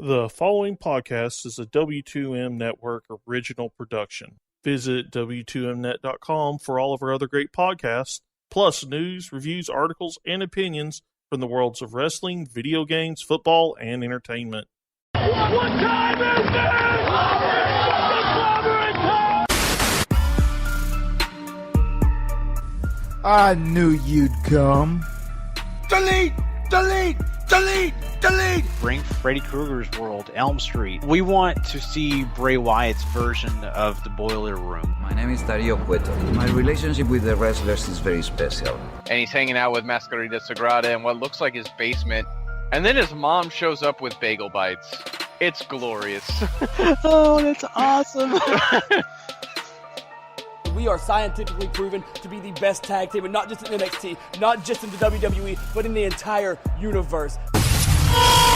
The following podcast is a W2M Network original production. Visit W2Mnet.com for all of our other great podcasts, plus news, reviews, articles, and opinions from the worlds of wrestling, video games, football, and entertainment. What time is it? I knew you'd come. Delete! Delete! Delete! Delete! Bring Freddy Krueger's world, Elm Street. We want to see Bray Wyatt's version of the Boiler Room. My name is Dario Cueto. My relationship with the wrestlers is very special. And he's hanging out with Masquerita Sagrada in what looks like his basement. And then his mom shows up with bagel bites. It's glorious. Oh, that's awesome. We are scientifically proven to be the best tag team, and not just in NXT, not just in the WWE, but in the entire universe.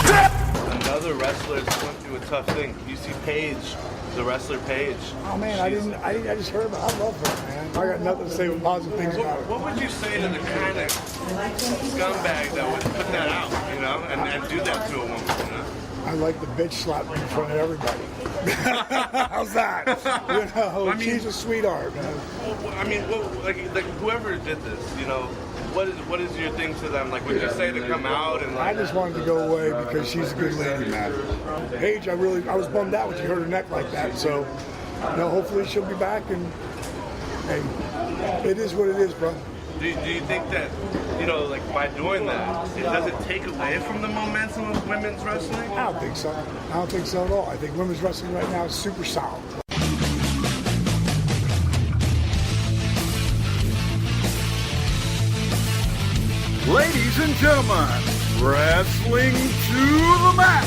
Another wrestler is going through a tough thing. You see Paige, the wrestler Paige. Oh man, I just heard about it. I love her, man. I got nothing to say but positive things about her. What would you say to the kind of scumbag that would put that out, you know, and do that to a woman, you know? I like the bitch slap in front of everybody. How's that? You know, she's a sweetheart, man. I mean, like whoever did this, you know, what is your thing to them? Like, would you say to come out and like? I just wanted to go away because she's a good lady, man. Paige, I was bummed out when she hurt her neck like that. So, you know, hopefully she'll be back, and hey, it is what it is, bro. Do you think that, you know, like by doing that, it doesn't take away from the momentum of women's wrestling? I don't think so. I don't think so at all. I think women's wrestling right now is super solid. Ladies and gentlemen, wrestling to the mat.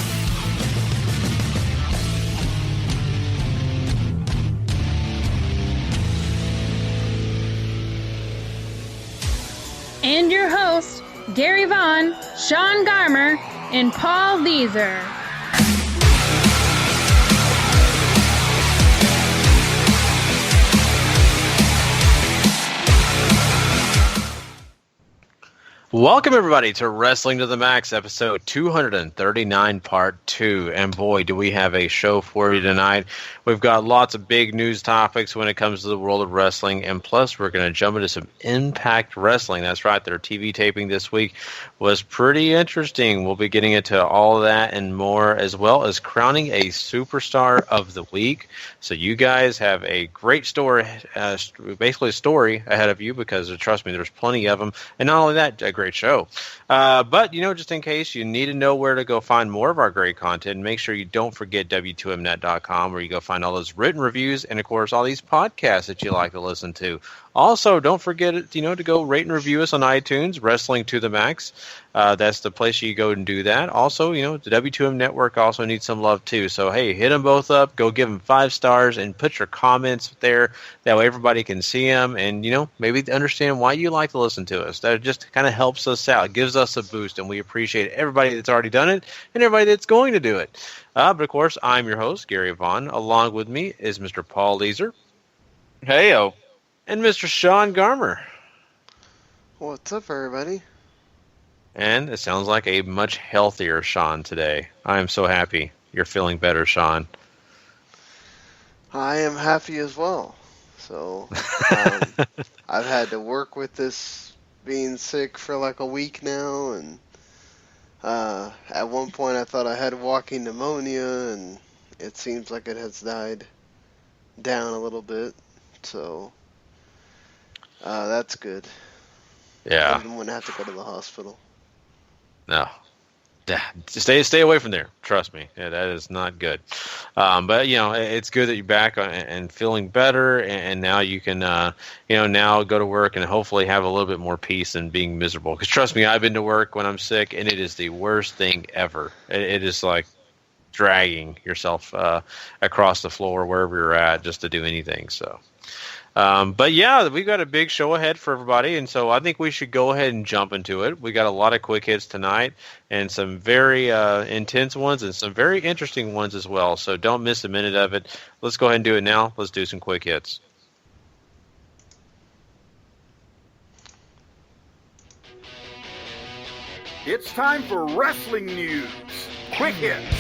And your hosts, Gary Vaughan, Sean Garmer, and Paul Leazar. Welcome, everybody, to Wrestling to the Max, episode 239, part 2. And boy, do we have a show for you tonight. We've got lots of big news topics when it comes to the world of wrestling. And plus, we're going to jump into some Impact Wrestling. That's right, their TV taping this week was pretty interesting. We'll be getting into all of that and more, as well as crowning a Superstar of the Week. So you guys have a great story, basically a story ahead of you, because trust me, there's plenty of them. And not only that, a great show. But, you know, just in case you need to know where to go find more of our great content, make sure you don't forget W2Mnet.com, where you go find all those written reviews and, of course, all these podcasts that you like to listen to. Also, don't forget, you know, to go rate and review us on iTunes, Wrestling to the Max. That's the place you go and do that. Also, you know, the W2M Network also needs some love too. So, hey, hit them both up. Go give them 5 stars and put your comments there. That way everybody can see them and, you know, maybe understand why you like to listen to us. That just kind of helps us out. It gives us a boost, and we appreciate everybody that's already done it and everybody that's going to do it. But, of course, I'm your host, Gary Vaughan. Along with me is Mr. Paul Leazar. Hey-o. And Mr. Sean Garmer. What's up, everybody? And it sounds like a much healthier Sean today. I am so happy you're feeling better, Sean. I am happy as well. So, I've had to work with this being sick for like a week now, and at one point I thought I had walking pneumonia, and it seems like it has died down a little bit. So, that's good. Yeah. I wouldn't have to go to the hospital. No. Stay away from there. Trust me. Yeah, that is not good. But, you know, it's good that you're back and feeling better, and now you can, you know, now go to work and hopefully have a little bit more peace than being miserable. Because trust me, I've been to work when I'm sick, and it is the worst thing ever. It is like dragging yourself across the floor wherever you're at just to do anything. So. But yeah, we've got a big show ahead for everybody, and so I think we should go ahead and jump into it. We got a lot of quick hits tonight, and some very intense ones, and some very interesting ones as well. So don't miss a minute of it. Let's go ahead and do it now. Let's do some quick hits. It's time for wrestling news. Quick hits.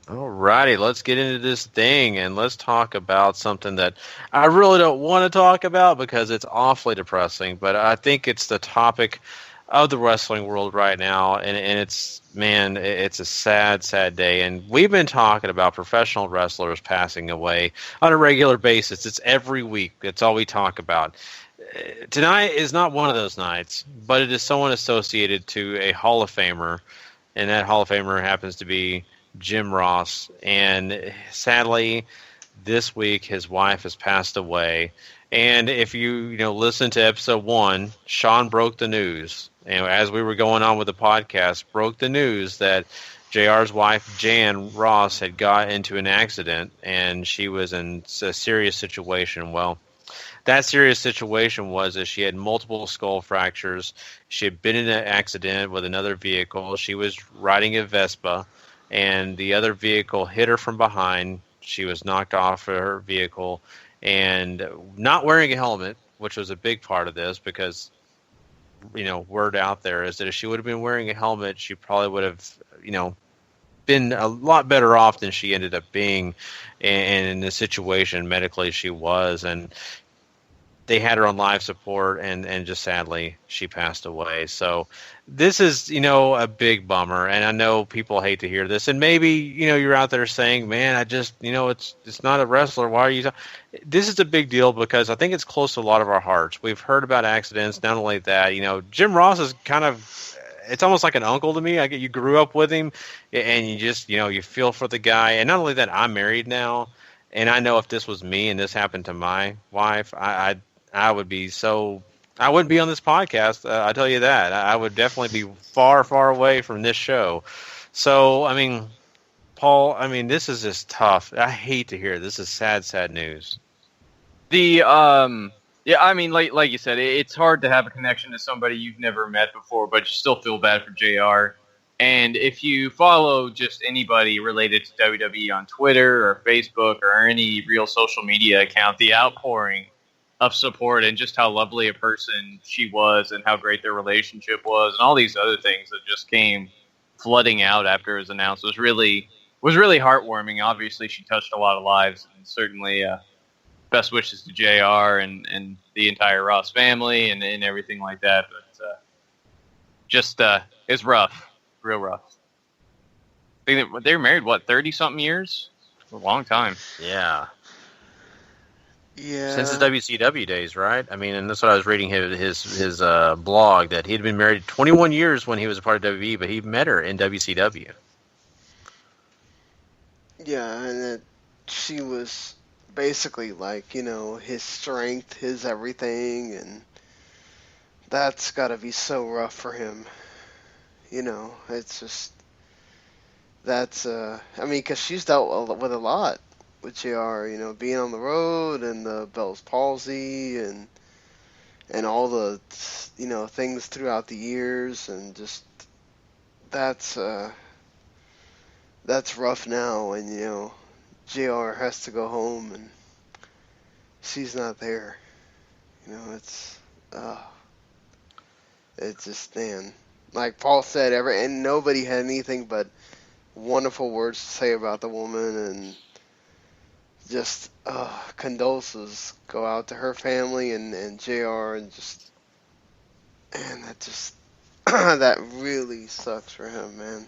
Alrighty, let's get into this thing and let's talk about something that I really don't want to talk about because it's awfully depressing, but I think it's the topic of the wrestling world right now, and it's, man, it's a sad, sad day. And we've been talking about professional wrestlers passing away on a regular basis. It's every week. That's all we talk about. Tonight is not one of those nights, but it is someone associated to a Hall of Famer, and that Hall of Famer happens to be Jim Ross. And sadly, this week his wife has passed away. And if you listen to episode 1, Sean broke the news. And as we were going on with the podcast, broke the news that JR's wife, Jan Ross, had got into an accident and she was in a serious situation. Well, that serious situation was that she had multiple skull fractures. She had been in an accident with another vehicle. She was riding a Vespa, and the other vehicle hit her from behind. She was knocked off her vehicle, and not wearing a helmet, which was a big part of this because, word out there is that if she would have been wearing a helmet, she probably would have, been a lot better off than she ended up being in the situation medically she was. And they had her on life support, and just sadly, she passed away. So this is, a big bummer, and I know people hate to hear this, and maybe, you're out there saying, man, I just, it's not a wrestler. Why are you This is a big deal because I think it's close to a lot of our hearts. We've heard about accidents. Not only that, Jim Ross is kind of, it's almost like an uncle to me. You grew up with him, and you just, you feel for the guy. And not only that, I'm married now, and I know if this was me and this happened to my wife, I would be I wouldn't be on this podcast. I'll tell you that. I would definitely be far, far away from this show. So, I mean, Paul, this is just tough. I hate to hear this. This is sad, sad news. Like you said, it's hard to have a connection to somebody you've never met before, but you still feel bad for JR. And if you follow just anybody related to WWE on Twitter or Facebook or any real social media account, the outpouring of support and just how lovely a person she was and how great their relationship was and all these other things that just came flooding out after it was announced was really heartwarming. Obviously, she touched a lot of lives, and certainly best wishes to JR and the entire Ross family and everything like that. But it's rough, real rough. They were married, 30-something years? A long time. Yeah. Yeah. Since his WCW days, right? And that's what I was reading his blog, that he'd been married 21 years when he was a part of WWE, but he met her in WCW. Yeah, and that she was basically like, his strength, his everything, and that's got to be so rough for him. It's just, that's, because she's dealt with a lot with JR, being on the road and the Bell's palsy and all the, things throughout the years, and just that's rough now. And JR has to go home and she's not there. It's just, man, like Paul said, and nobody had anything but wonderful words to say about the woman, and just condolences go out to her family and JR, and just, and that just that really sucks for him, man.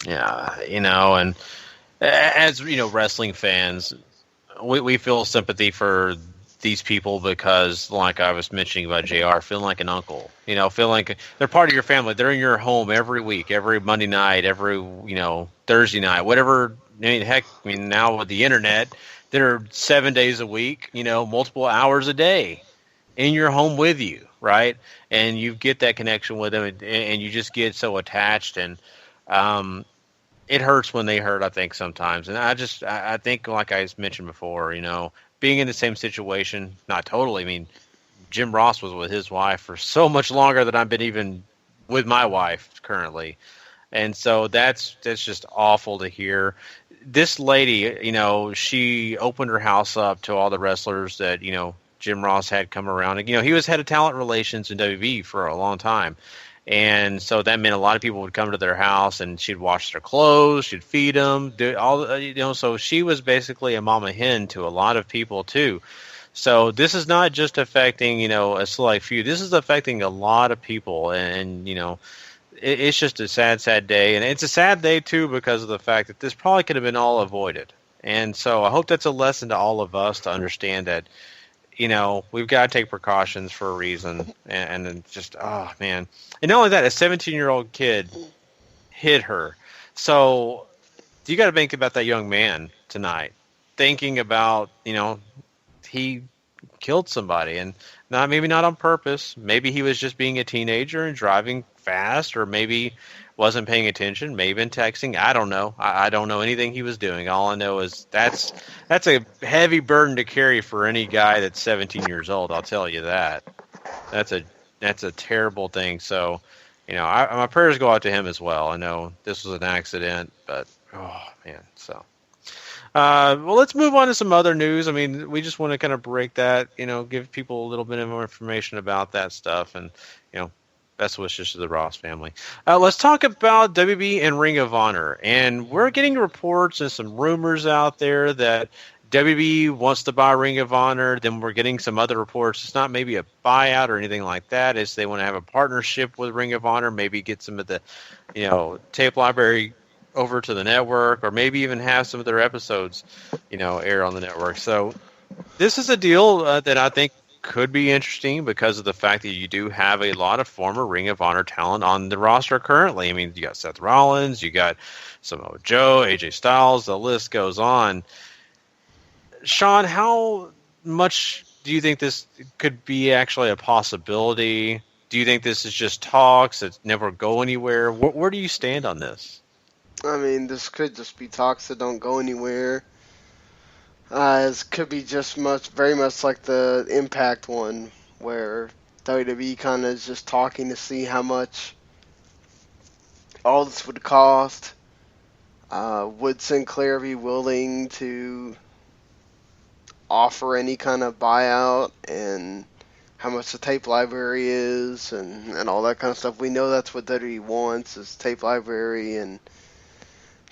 Yeah, and as wrestling fans, we feel sympathy for these people because, like I was mentioning about JR, feeling like an uncle, feeling like they're part of your family. They're in your home every week, every Monday night, every Thursday night, whatever. Now with the internet, they're 7 days a week, multiple hours a day in your home with you, right? And you get that connection with them, and you just get so attached, and it hurts when they hurt, I think, sometimes. And I think, like I mentioned before, being in the same situation, not totally. Jim Ross was with his wife for so much longer than I've been even with my wife currently. And so that's just awful to hear. This lady, she opened her house up to all the wrestlers that, Jim Ross had come around. And, he was head of talent relations in WWE for a long time. And so that meant a lot of people would come to their house, and she'd wash their clothes, she'd feed them, do all, so she was basically a mama hen to a lot of people too. So this is not just affecting, a select few. This is affecting a lot of people, and it's just a sad, sad day. And it's a sad day too because of the fact that this probably could have been all avoided. And so I hope that's a lesson to all of us to understand that, we've got to take precautions for a reason. And just, oh, man. And not only that, a 17-year-old kid hit her. So you got to think about that young man tonight, thinking about, he killed somebody. And maybe not on purpose. Maybe he was just being a teenager and driving fast, or maybe wasn't paying attention, maybe been texting. I don't know. I don't know anything he was doing. All I know is that's a heavy burden to carry for any guy that's 17 years old. I'll tell you that. That's a terrible thing. So, my prayers go out to him as well. I know this was an accident, but oh man. So, well, let's move on to some other news. I mean, we just want to kind of break that, give people a little bit more information about that stuff, and best wishes to the Ross family. Let's talk about WB and Ring of Honor. And we're getting reports and some rumors out there that WB wants to buy Ring of Honor. Then we're getting some other reports. It's not maybe a buyout or anything like that. It's they want to have a partnership with Ring of Honor, maybe get some of the, tape library over to the network, or maybe even have some of their episodes, air on the network. So this is a deal that I think could be interesting because of the fact that you do have a lot of former Ring of Honor talent on the roster currently. I mean, you got Seth Rollins, you got Samoa Joe, AJ Styles, the list goes on. Sean, how much do you think this could be actually a possibility? Do you think this is just talks that never go anywhere? Where do you stand on this? I mean, this could just be talks that don't go anywhere. It could be very much like the Impact one, where WWE kind of is just talking to see how much all this would cost. Would Sinclair be willing to offer any kind of buyout, and how much the tape library is, and all that kind of stuff? We know that's what WWE wants, is tape library, and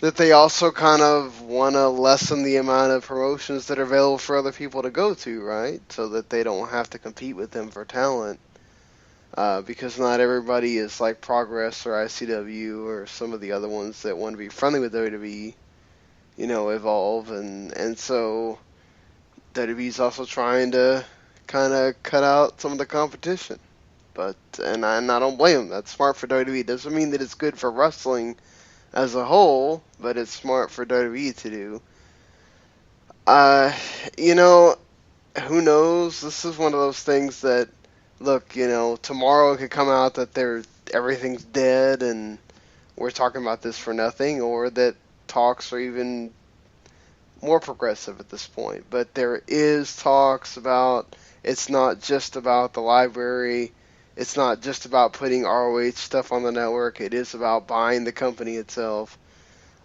that they also kind of want to lessen the amount of promotions that are available for other people to go to, right? So that they don't have to compete with them for talent. Because not everybody is like Progress or ICW or some of the other ones that want to be friendly with WWE, Evolve. And so WWE's also trying to kind of cut out some of the competition. And I don't blame them. That's smart for WWE. It doesn't mean that it's good for wrestling as a whole, but it's smart for WWE to do. Who knows? This is one of those things that, look, tomorrow it could come out that everything's dead and we're talking about this for nothing, or that talks are even more progressive at this point. But there is talks about, it's not just about the library. It's not just about putting ROH stuff on the network. It is about buying the company itself.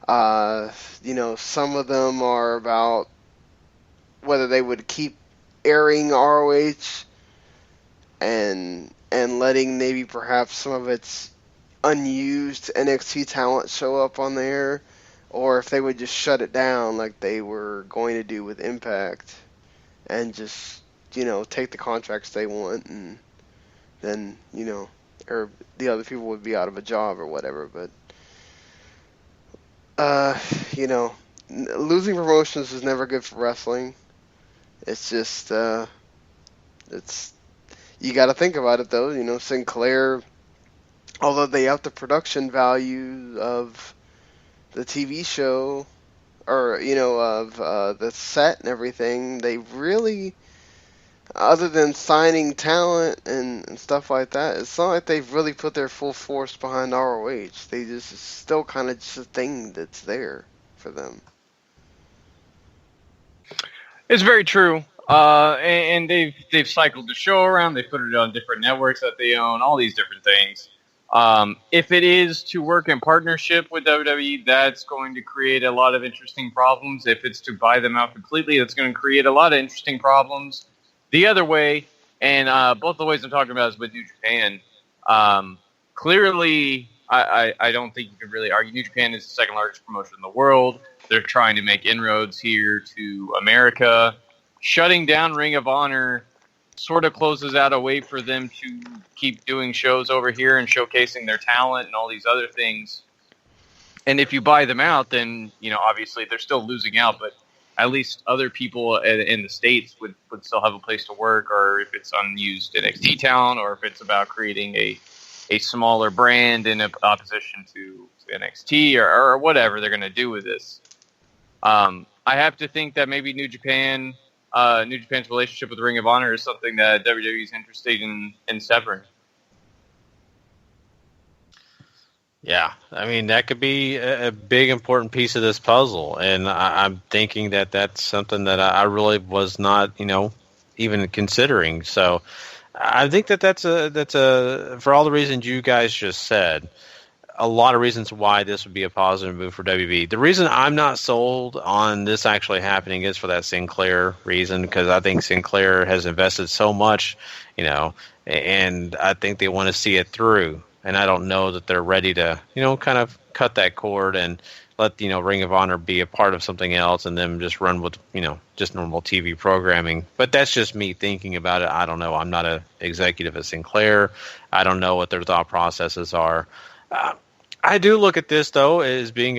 Some of them are about whether they would keep airing ROH and letting maybe perhaps some of its unused NXT talent show up on there, or if they would just shut it down like they were going to do with Impact and just, take the contracts they want, and then, or the other people would be out of a job or whatever. But, losing promotions is never good for wrestling. It's just, you got to think about it though. Sinclair, although they have the production value of the TV show, or, of the set and everything, they really, other than signing talent and stuff like that, it's not like they've really put their full force behind ROH. They just, it's still kind of just a thing that's there for them. It's very true. And they've cycled the show around. They put it on different networks that they own, all these different things. If it is to work in partnership with WWE, that's going to create a lot of interesting problems. If it's to buy them out completely, that's going to create a lot of interesting problems. The other way, and both the ways I'm talking about is with New Japan, clearly, I don't think you can really argue. New Japan is the second largest promotion in the world. They're trying to make inroads here to America. Shutting down Ring of Honor sort of closes out a way for them to keep doing shows over here and showcasing their talent and all these other things. And if you buy them out, then, obviously they're still losing out, but at least other people in the States would still have a place to work, or if it's unused NXT talent, or if it's about creating a smaller brand in opposition to NXT or whatever they're going to do with this. I have to think that maybe New Japan's relationship with Ring of Honor is something that WWE is interested in severing. Yeah, I mean, that could be a big, important piece of this puzzle, and I'm thinking that that's something that I really was not, even considering. So I think that's for all the reasons you guys just said, a lot of reasons why this would be a positive move for WB. The reason I'm not sold on this actually happening is for that Sinclair reason, because I think Sinclair has invested so much, and I think they want to see it through. And I don't know that they're ready to, kind of cut that cord and let, Ring of Honor be a part of something else and then just run with, just normal TV programming. But that's just me thinking about it. I don't know. I'm not an executive at Sinclair. I don't know what their thought processes are. I do look at this, though, as being,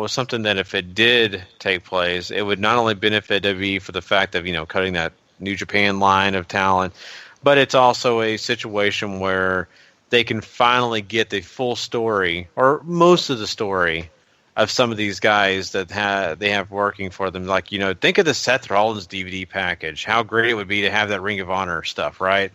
something that if it did take place, it would not only benefit WWE for the fact of, cutting that New Japan line of talent, but it's also a situation where they can finally get the full story, or most of the story, of some of these guys that they have working for them. Like, think of the Seth Rollins DVD package. How great it would be to have that Ring of Honor stuff, right?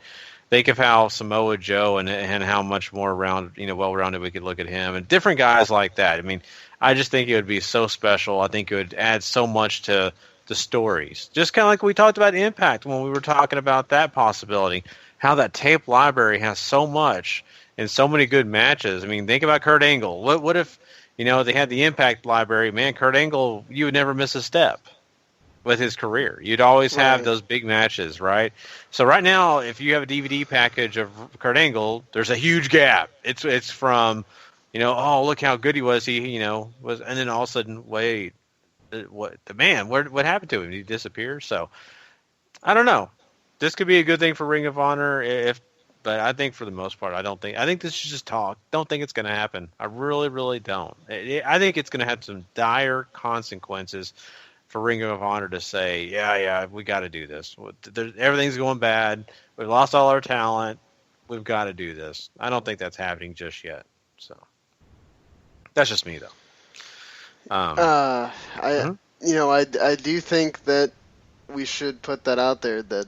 Think of how Samoa Joe and how much more well-rounded we could look at him, and different guys like that. I mean, I just think it would be so special. I think it would add so much to the stories. Just kind of like we talked about Impact when we were talking about that possibility. How that tape library has so much and so many good matches. I mean, think about Kurt Angle. What if, they had the Impact library? Man, Kurt Angle, you would never miss a step with his career. You'd always have those big matches, right? So right now, if you have a DVD package of Kurt Angle, there's a huge gap. It's from, oh, look how good he was. He, was, and then all of a sudden, wait, what happened to him? Did he disappear? So I don't know. This could be a good thing for Ring of Honor, but I think for the most part, I think this is just talk. Don't think it's going to happen. I really, really don't. I think it's going to have some dire consequences for Ring of Honor to say, yeah, we got to do this. Everything's going bad. We've lost all our talent. We've got to do this. I don't think that's happening just yet. So that's just me, though. I do think that we should put that out there that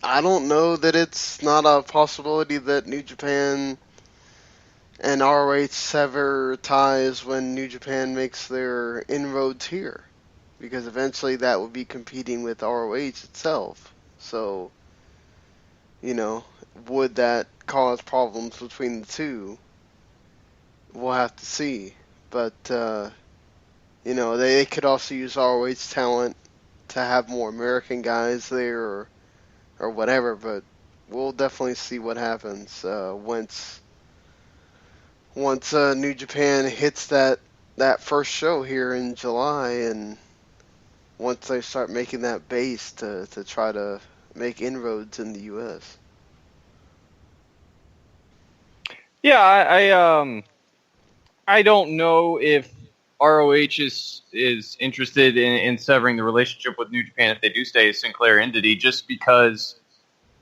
I don't know that it's not a possibility that New Japan and ROH sever ties when New Japan makes their inroads here, because eventually that would be competing with ROH itself. So, would that cause problems between the two? We'll have to see. But, they could also use ROH talent to have more American guys there or whatever, but we'll definitely see what happens once New Japan hits that first show here in July, and once they start making that base to try to make inroads in the U.S. Yeah, I don't know if ROH is interested in severing the relationship with New Japan if they do stay a Sinclair entity, just because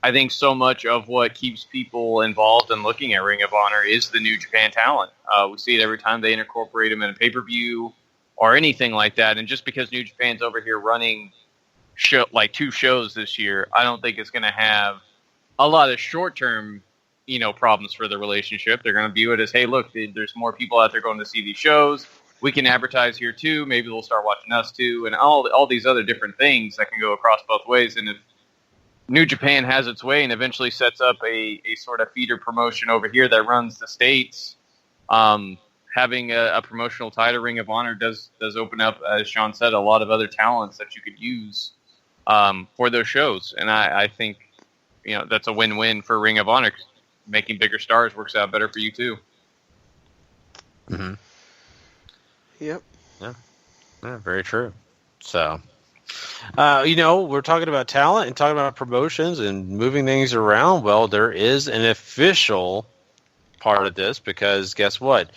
I think so much of what keeps people involved in looking at Ring of Honor is the New Japan talent. We see it every time they incorporate them in a pay-per-view or anything like that. And just because New Japan's over here running 2 shows this year, I don't think it's going to have a lot of short-term problems for the relationship. They're going to view it as, hey, look, there's more people out there going to see these shows. We can advertise here too. Maybe they'll start watching us too, and all these other different things that can go across both ways. And if New Japan has its way and eventually sets up a sort of feeder promotion over here that runs the States, having a promotional tie to Ring of Honor does open up, as Sean said, a lot of other talents that you could use for those shows. And I think that's a win-win for Ring of Honor. making bigger stars works out better for you too. Mm-hmm. Yep. Yeah, very true. So, we're talking about talent and talking about promotions and moving things around. Well, there is an official part of this because guess what?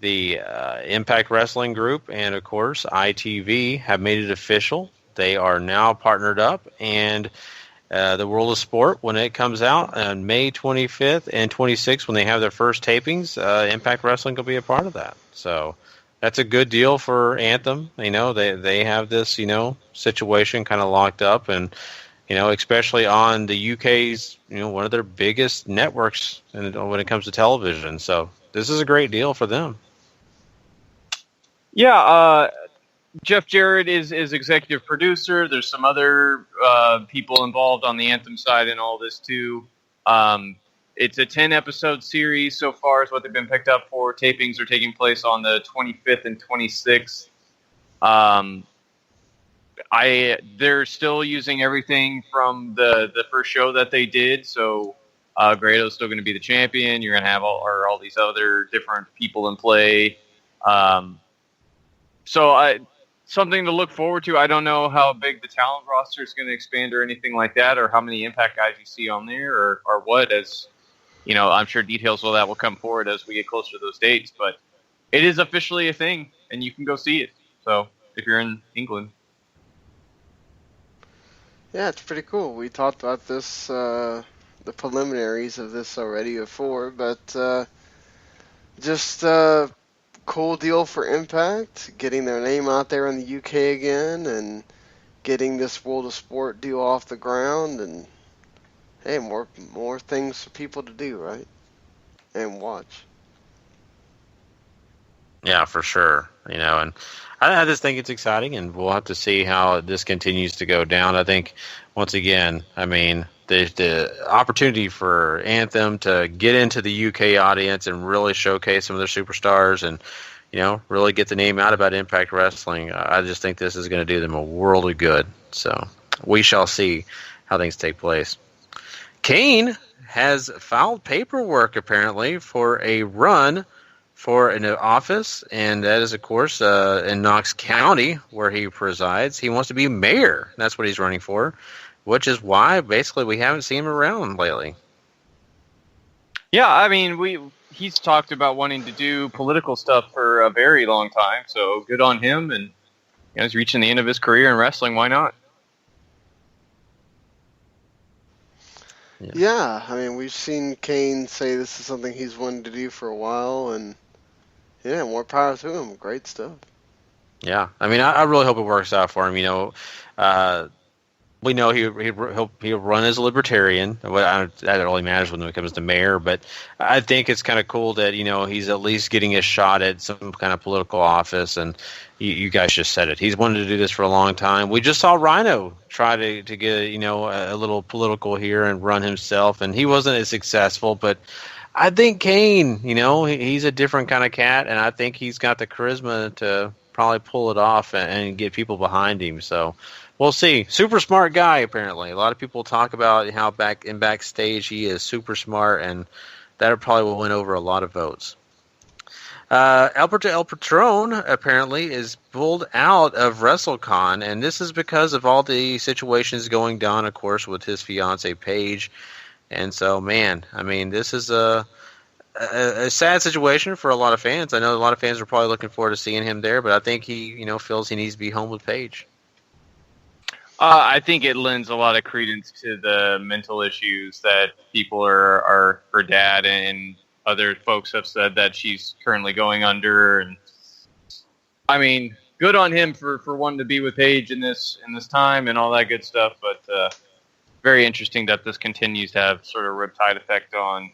The Impact Wrestling Group and, of course, ITV have made it official. They are now partnered up, and the World of Sport, when it comes out on May 25th and 26th, when they have their first tapings, Impact Wrestling will be a part of that. So that's a good deal for Anthem. They have this, situation kind of locked up, and, especially on the UK's, one of their biggest networks when it comes to television. So this is a great deal for them. Yeah, Jeff Jarrett is executive producer. There's some other people involved on the Anthem side in all this too. It's a 10-episode series so far is what they've been picked up for. Tapings are taking place on the 25th and 26th. They're still using everything from the first show that they did. So Grado's still going to be the champion. You're going to have all these other different people in play. Something to look forward to. I don't know how big the talent roster is going to expand or anything like that, or how many Impact guys you see on there, or what. As I'm sure details of that will come forward as we get closer to those dates. But it is officially a thing, and you can go see it. So if you're in England, yeah, it's pretty cool. We talked about this, the preliminaries of this already before, but just cool deal for Impact, getting their name out there in the UK again, and getting this World of Sport deal off the ground, and hey, more things for people to do, right? And watch. Yeah, for sure. And I just think it's exciting, and we'll have to see how this continues to go down. I think, once again, the opportunity for Anthem to get into the UK audience and really showcase some of their superstars and, really get the name out about Impact Wrestling, I just think this is going to do them a world of good. So we shall see how things take place. Kane has filed paperwork, apparently, for a run for an office, and that is, of course, in Knox County, where he presides. He wants to be mayor. That's what he's running for, which is why, basically, we haven't seen him around lately. Yeah, he's talked about wanting to do political stuff for a very long time, so good on him, and he's reaching the end of his career in wrestling. Why not? Yeah, we've seen Kane say this is something he's wanted to do for a while, and yeah, more power to him. Great stuff. Yeah, I really hope it works out for him. We know he'll run as a libertarian. That really matters when it comes to mayor, but I think it's kind of cool that he's at least getting a shot at some kind of political office. And you guys just said it. He's wanted to do this for a long time. We just saw Rhino try to get a little political here and run himself, and he wasn't as successful. But I think Kane, he's a different kind of cat, and I think he's got the charisma to probably pull it off and get people behind him. So we'll see. Super smart guy, apparently. A lot of people talk about how backstage he is super smart, and that probably will win over a lot of votes. Alberto El Patron apparently is pulled out of WrestleCon, and this is because of all the situations going down, of course, with his fiancee Paige. And so, man, this is a sad situation for a lot of fans. I know a lot of fans are probably looking forward to seeing him there, but I think he, feels he needs to be home with Paige. I think it lends a lot of credence to the mental issues that people are her dad and other folks have said that she's currently going under. And good on him for wanting to be with Paige in this time and all that good stuff. But very interesting that this continues to have sort of riptide effect on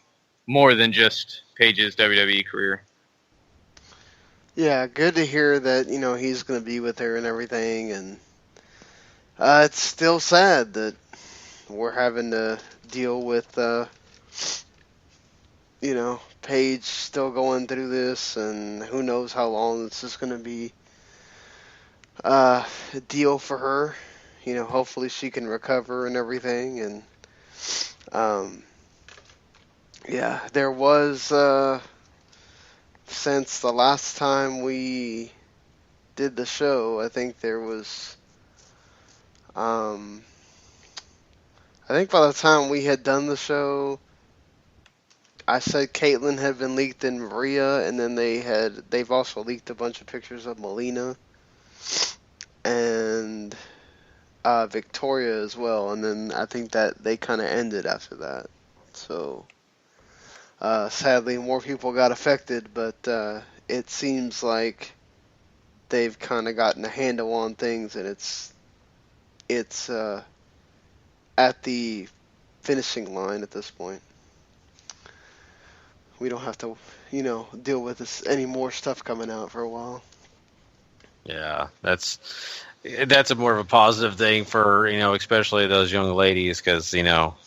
more than just Paige's WWE career. Yeah, good to hear that, he's going to be with her and everything. And it's still sad that we're having to deal with, Paige still going through this, and who knows how long this is going to be a deal for her. Hopefully she can recover and everything. And, Yeah, there was, since the last time we did the show, I think there was, I think by the time we had done the show, I said Caitlyn had been leaked in Maria, and then they've also leaked a bunch of pictures of Melina and Victoria as well, and then I think that they kind of ended after that. So sadly, more people got affected, but it seems like they've kind of gotten a handle on things, and it's at the finishing line at this point. We don't have to, deal with this any more stuff coming out for a while. Yeah, that's a more of a positive thing for, especially those young ladies, because,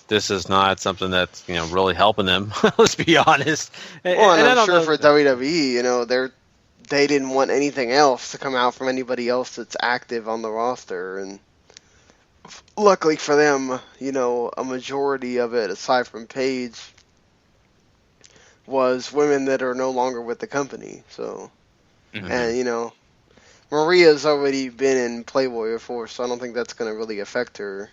this is not something that's, really helping them. Let's be honest. Well, and I'm sure for WWE, they didn't want anything else to come out from anybody else that's active on the roster, and luckily for them, a majority of it, aside from Paige, was women that are no longer with the company. So, and Maria's already been in Playboy before, so I don't think that's going to really affect her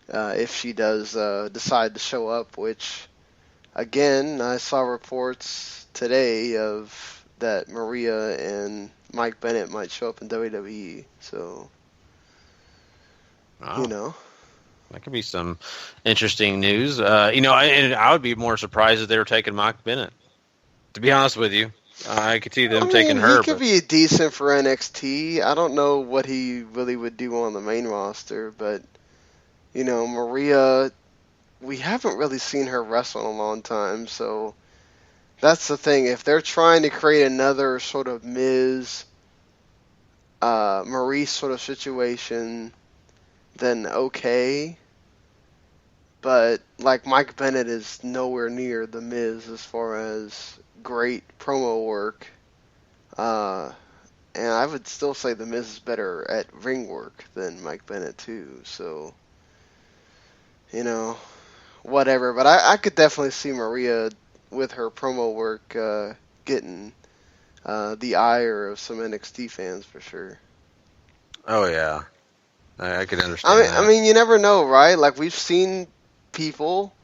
if she does decide to show up. Which, again, I saw reports today of that Maria and Mike Bennett might show up in WWE. So, wow. That could be some interesting news. And I would be more surprised if they were taking Mike Bennett. To be honest with you, I could see them taking her. He could be decent for NXT. I don't know what he really would do on the main roster, but Maria, we haven't really seen her wrestle in a long time, so that's the thing. If they're trying to create another sort of Miz, Marie sort of situation, then okay. But, Mike Bennett is nowhere near The Miz as far as great promo work. And I would still say The Miz is better at ring work than Mike Bennett, too. So, whatever. But I could definitely see Maria, with her promo work, getting the ire of some NXT fans for sure. Oh, yeah. I could understand that. I mean, you never know, right? We've seen people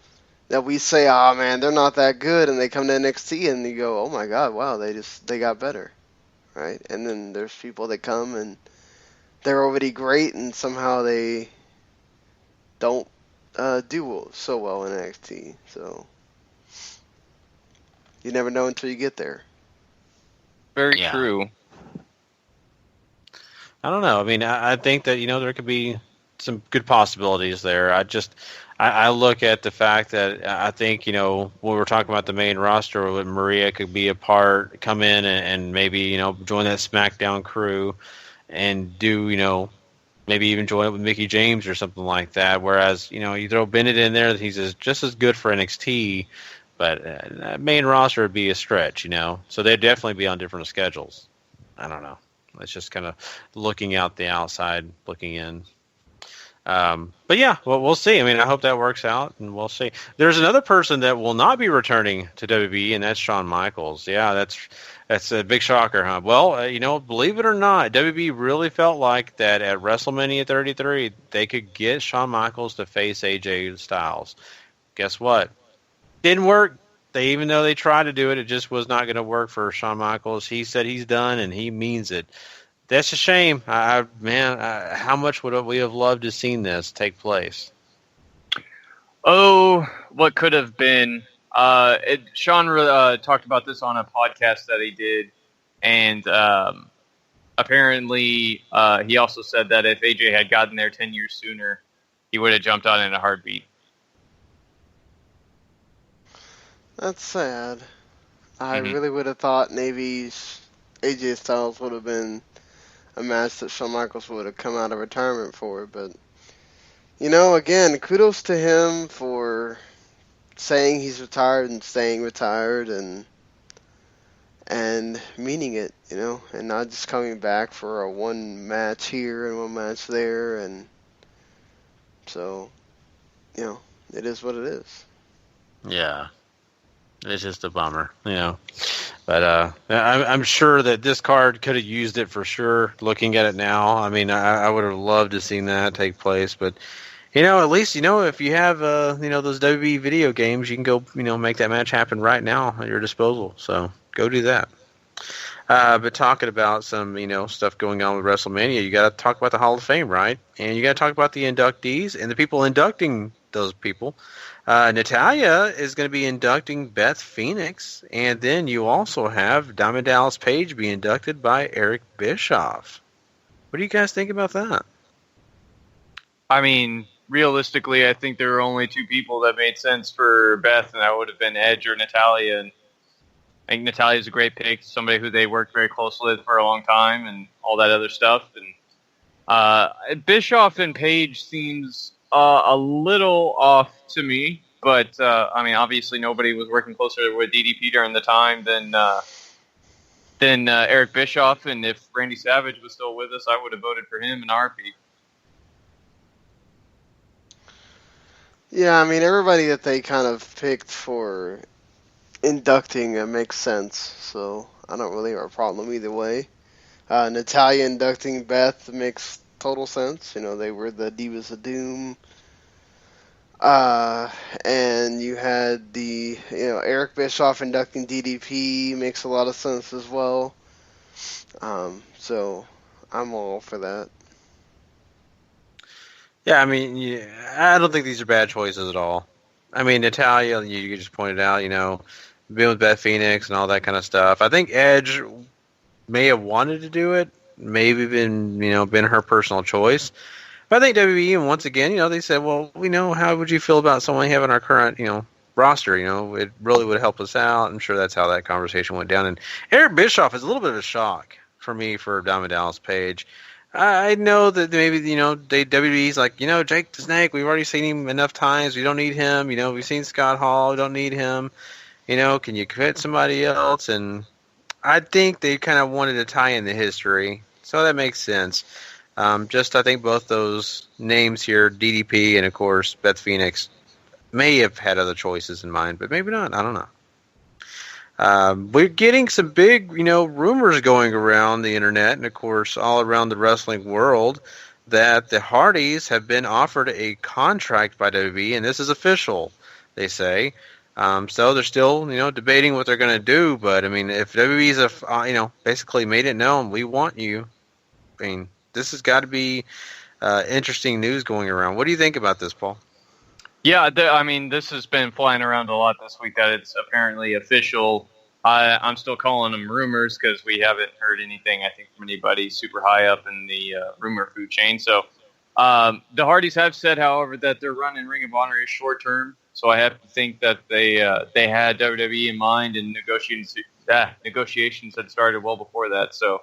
that we say, oh man, they're not that good, and they come to NXT and you go, oh my god, wow, they got better, right? And then there's people that come and they're already great, and somehow they don't do so well in NXT. So you never know until you get there. Very true. I don't know. I mean, I think that, there could be some good possibilities there. I look at the fact that I think, when we're talking about the main roster, when Maria could be a part, come in and maybe, join that SmackDown crew and do, maybe even join it with Mickie James or something like that. Whereas, you throw Bennett in there, he's just as good for NXT, but main roster would be a stretch, So they'd definitely be on different schedules. I don't know. It's just kind of looking out the outside, looking in. But yeah, well, we'll see. I mean, I hope that works out, and we'll see. There's another person that will not be returning to WWE, and that's Shawn Michaels. Yeah, that's a big shocker, huh? Well, believe it or not, WWE really felt like that at WrestleMania 33, they could get Shawn Michaels to face AJ Styles. Guess what? Didn't work. Even though they tried to do it, it just was not going to work for Shawn Michaels. He said he's done, and he means it. That's a shame. How much would we have loved to have seen this take place? Oh, what could have been. Sean talked about this on a podcast that he did, and apparently he also said that if AJ had gotten there 10 years sooner, he would have jumped on in a heartbeat. That's sad. I really would have thought maybe AJ Styles would have been a match that Shawn Michaels would have come out of retirement for, but again, kudos to him for saying he's retired and staying retired and meaning it, and not just coming back for a one match here and one match there, and so, it is what it is. Yeah. It's just a bummer, But I'm sure that this card could have used it for sure. Looking at it now, I mean, I would have loved to seen that take place. But at least if you have those WWE video games, you can go make that match happen right now at your disposal. So go do that. But talking about some stuff going on with WrestleMania, you got to talk about the Hall of Fame, right? And you got to talk about the inductees and the people inducting those people. Natalya is going to be inducting Beth Phoenix, and then you also have Diamond Dallas Page be inducted by Eric Bischoff. What do you guys think about that? I mean, realistically, I think there were only two people that made sense for Beth, and that would have been Edge or Natalya. And I think Natalya is a great pick, somebody who they worked very close with for a long time, and all that other stuff. And Bischoff and Page seems a little off to me, but I mean, obviously nobody was working closer with DDP during the time than Eric Bischoff, and if Randy Savage was still with us, I would have voted for him in RP. Yeah, I mean, everybody that they kind of picked for inducting makes sense, so I don't really have a problem either way. Natalya inducting Beth makes total sense. They were the Divas of Doom. And you had the, Eric Bischoff inducting DDP makes a lot of sense as well. So I'm all for that. Yeah, I mean, I don't think these are bad choices at all. I mean, Natalya, you just pointed out, being with Beth Phoenix and all that kind of stuff. I think Edge may have wanted to do it, maybe been her personal choice. But I think WWE, once again, they said, well, how would you feel about someone having our current, roster? It really would help us out. I'm sure that's how that conversation went down. And Eric Bischoff is a little bit of a shock for me for Diamond Dallas Page. I know that maybe, WWE's like, Jake the Snake, we've already seen him enough times. We don't need him. We've seen Scott Hall. We don't need him. Can you quit somebody else? And I think they kind of wanted to tie in the history. So that makes sense. I think both those names here, DDP and, of course, Beth Phoenix, may have had other choices in mind, but maybe not. I don't know. We're getting some big, rumors going around the internet and, of course, all around the wrestling world that the Hardys have been offered a contract by WWE, and this is official, they say. So they're still, debating what they're going to do, but, I mean, if WWE's, basically made it known, we want you, I mean, this has got to be interesting news going around. What do you think about this, Paul? Yeah, I mean, this has been flying around a lot this week that it's apparently official. I'm still calling them rumors because we haven't heard anything, I think, from anybody super high up in the rumor food chain. So the Hardys have said, however, that their run in Ring of Honor is short-term. So I have to think that they had WWE in mind, and negotiations had started well before that. So,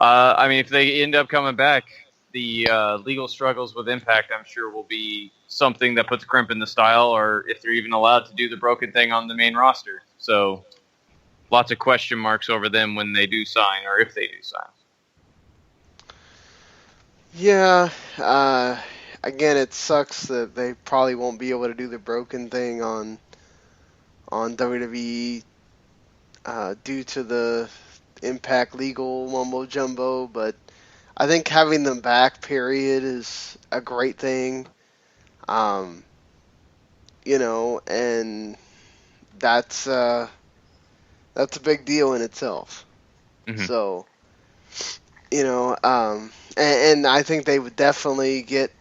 I mean, if they end up coming back, the legal struggles with Impact, I'm sure, will be something that puts a crimp in the style, or if they're even allowed to do the broken thing on the main roster. So, lots of question marks over them when they do sign, or if they do sign. Yeah, again, it sucks that they probably won't be able to do the broken thing on WWE due to the Impact legal mumbo jumbo, but I think having them back, period, is a great thing. And that's a big deal in itself. Mm-hmm. So, and I think they would definitely get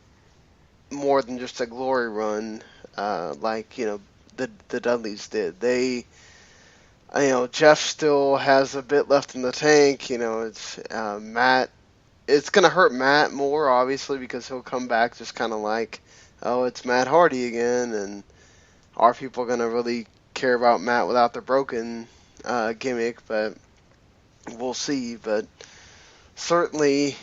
more than just a glory run, like the Dudleys did. They, Jeff still has a bit left in the tank. It's Matt. It's gonna hurt Matt more, obviously, because he'll come back just kind of like, oh, it's Matt Hardy again, and are people gonna really care about Matt without the broken gimmick? But we'll see. But certainly,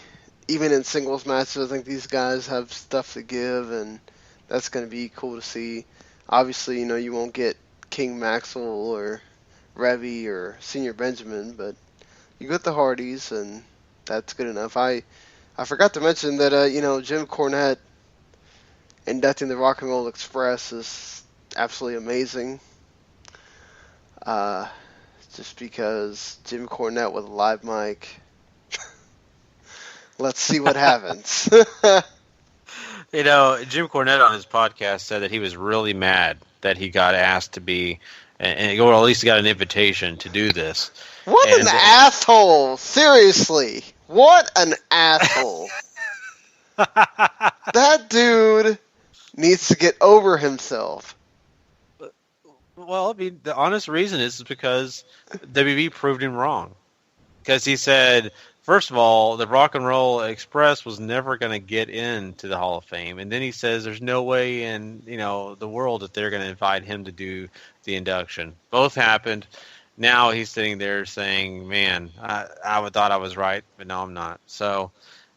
even in singles matches, I think these guys have stuff to give, and that's going to be cool to see. Obviously, you won't get King Maxwell or Revy or Senior Benjamin, but you got the Hardys, and that's good enough. I forgot to mention that, Jim Cornette inducting the Rock and Roll Express is absolutely amazing. Just because Jim Cornette with a live mic. Let's see what happens. You know, Jim Cornette on his podcast said that he was really mad that he got asked to be, or at least he got an invitation to do this. What an asshole! Seriously, what an asshole! That dude needs to get over himself. Well, I mean, the honest reason is because WB proved him wrong. Because he said, first of all, the Rock and Roll Express was never going to get into the Hall of Fame. And then he says there's no way in, the world that they're going to invite him to do the induction. Both happened. Now he's sitting there saying, man, I thought I was right, but no, I'm not. So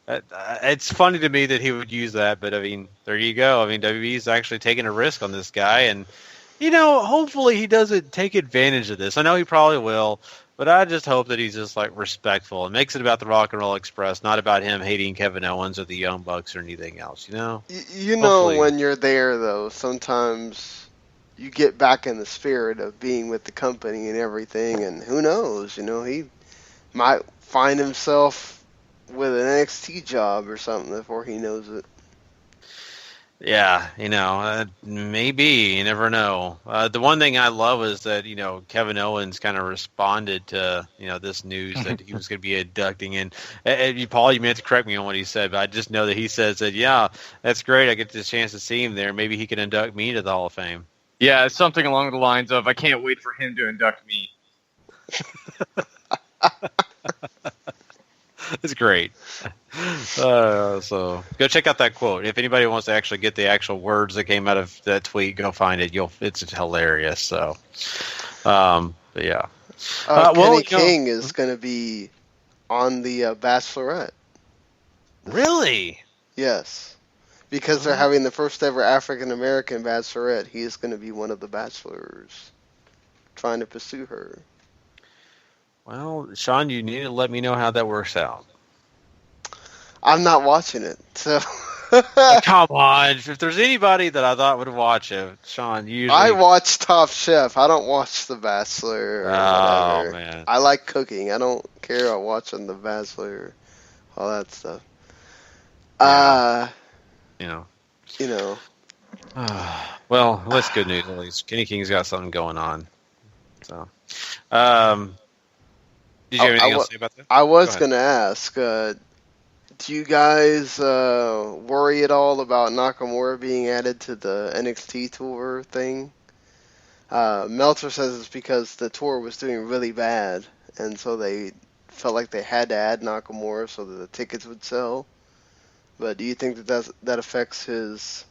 it's funny to me that he would use that. But, I mean, there you go. I mean, WB's actually taking a risk on this guy. And, hopefully he doesn't take advantage of this. I know he probably will. But I just hope that he's just respectful and makes it about the Rock and Roll Express, not about him hating Kevin Owens or the Young Bucks or anything else. Hopefully. When you're there though, sometimes you get back in the spirit of being with the company and everything, and who knows? He might find himself with an NXT job or something before he knows it. Yeah, maybe. You never know. The one thing I love is that, Kevin Owens kind of responded to, this news that he was going to be inducting. And Paul, you may have to correct me on what he said, but I just know that he says that, yeah, that's great. I get the chance to see him there. Maybe he can induct me to the Hall of Fame. Yeah, it's something along the lines of, I can't wait for him to induct me. It's great. So go check out that quote. If anybody wants to actually get the actual words that came out of that tweet, go find it. It's hilarious. So, but yeah. Kenny King is going to be on the Bachelorette. Really? Yes. Because they're having the first ever African American Bachelorette, he is going to be one of the bachelors trying to pursue her. Well, Sean, you need to let me know how that works out. I'm not watching it, so... Come on. If there's anybody that I thought would watch it, Sean, usually... I watch Top Chef. I don't watch The Bachelor or whatever. Man. I like cooking. I don't care about watching The Bachelor, all that stuff. Well, that's good news, at least. Kenny King's got something going on. So... did you have anything else to say about that? I was going to ask, do you guys worry at all about Nakamura being added to the NXT tour thing? Meltzer says it's because the tour was doing really bad, and so they felt like they had to add Nakamura so that the tickets would sell. But do you think that affects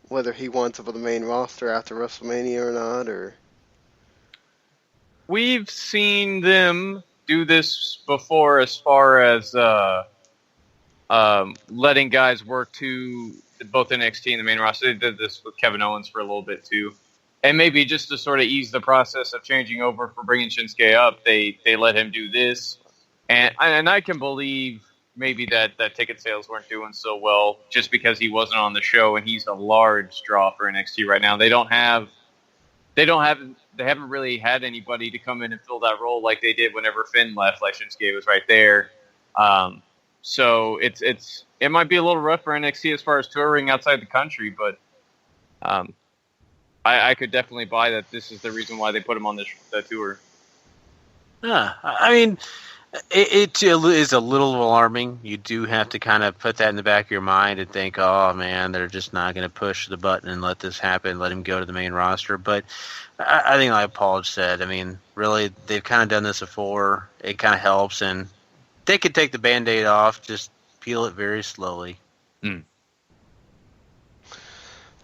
whether he wants up on the main roster after WrestleMania or not, or... We've seen them do this before as far as letting guys work to both NXT and the main roster. They did this with Kevin Owens for a little bit too. And maybe just to sort of ease the process of changing over for bringing Shinsuke up, they let him do this. And I can believe maybe that ticket sales weren't doing so well just because he wasn't on the show, and he's a large draw for NXT right now. They haven't really had anybody to come in and fill that role like they did whenever Finn left. Like Shinsuke was right there. So it might be a little rough for NXT as far as touring outside the country, but I could definitely buy that this is the reason why they put him on the tour. Yeah, I mean, it is a little alarming. You do have to kind of put that in the back of your mind and think, oh man, they're just not going to push the button and let this happen, let him go to the main roster. But I think like Paul said, I mean, really, they've kind of done this before. It kind of helps, and they could take the Band-Aid off, just peel it very slowly.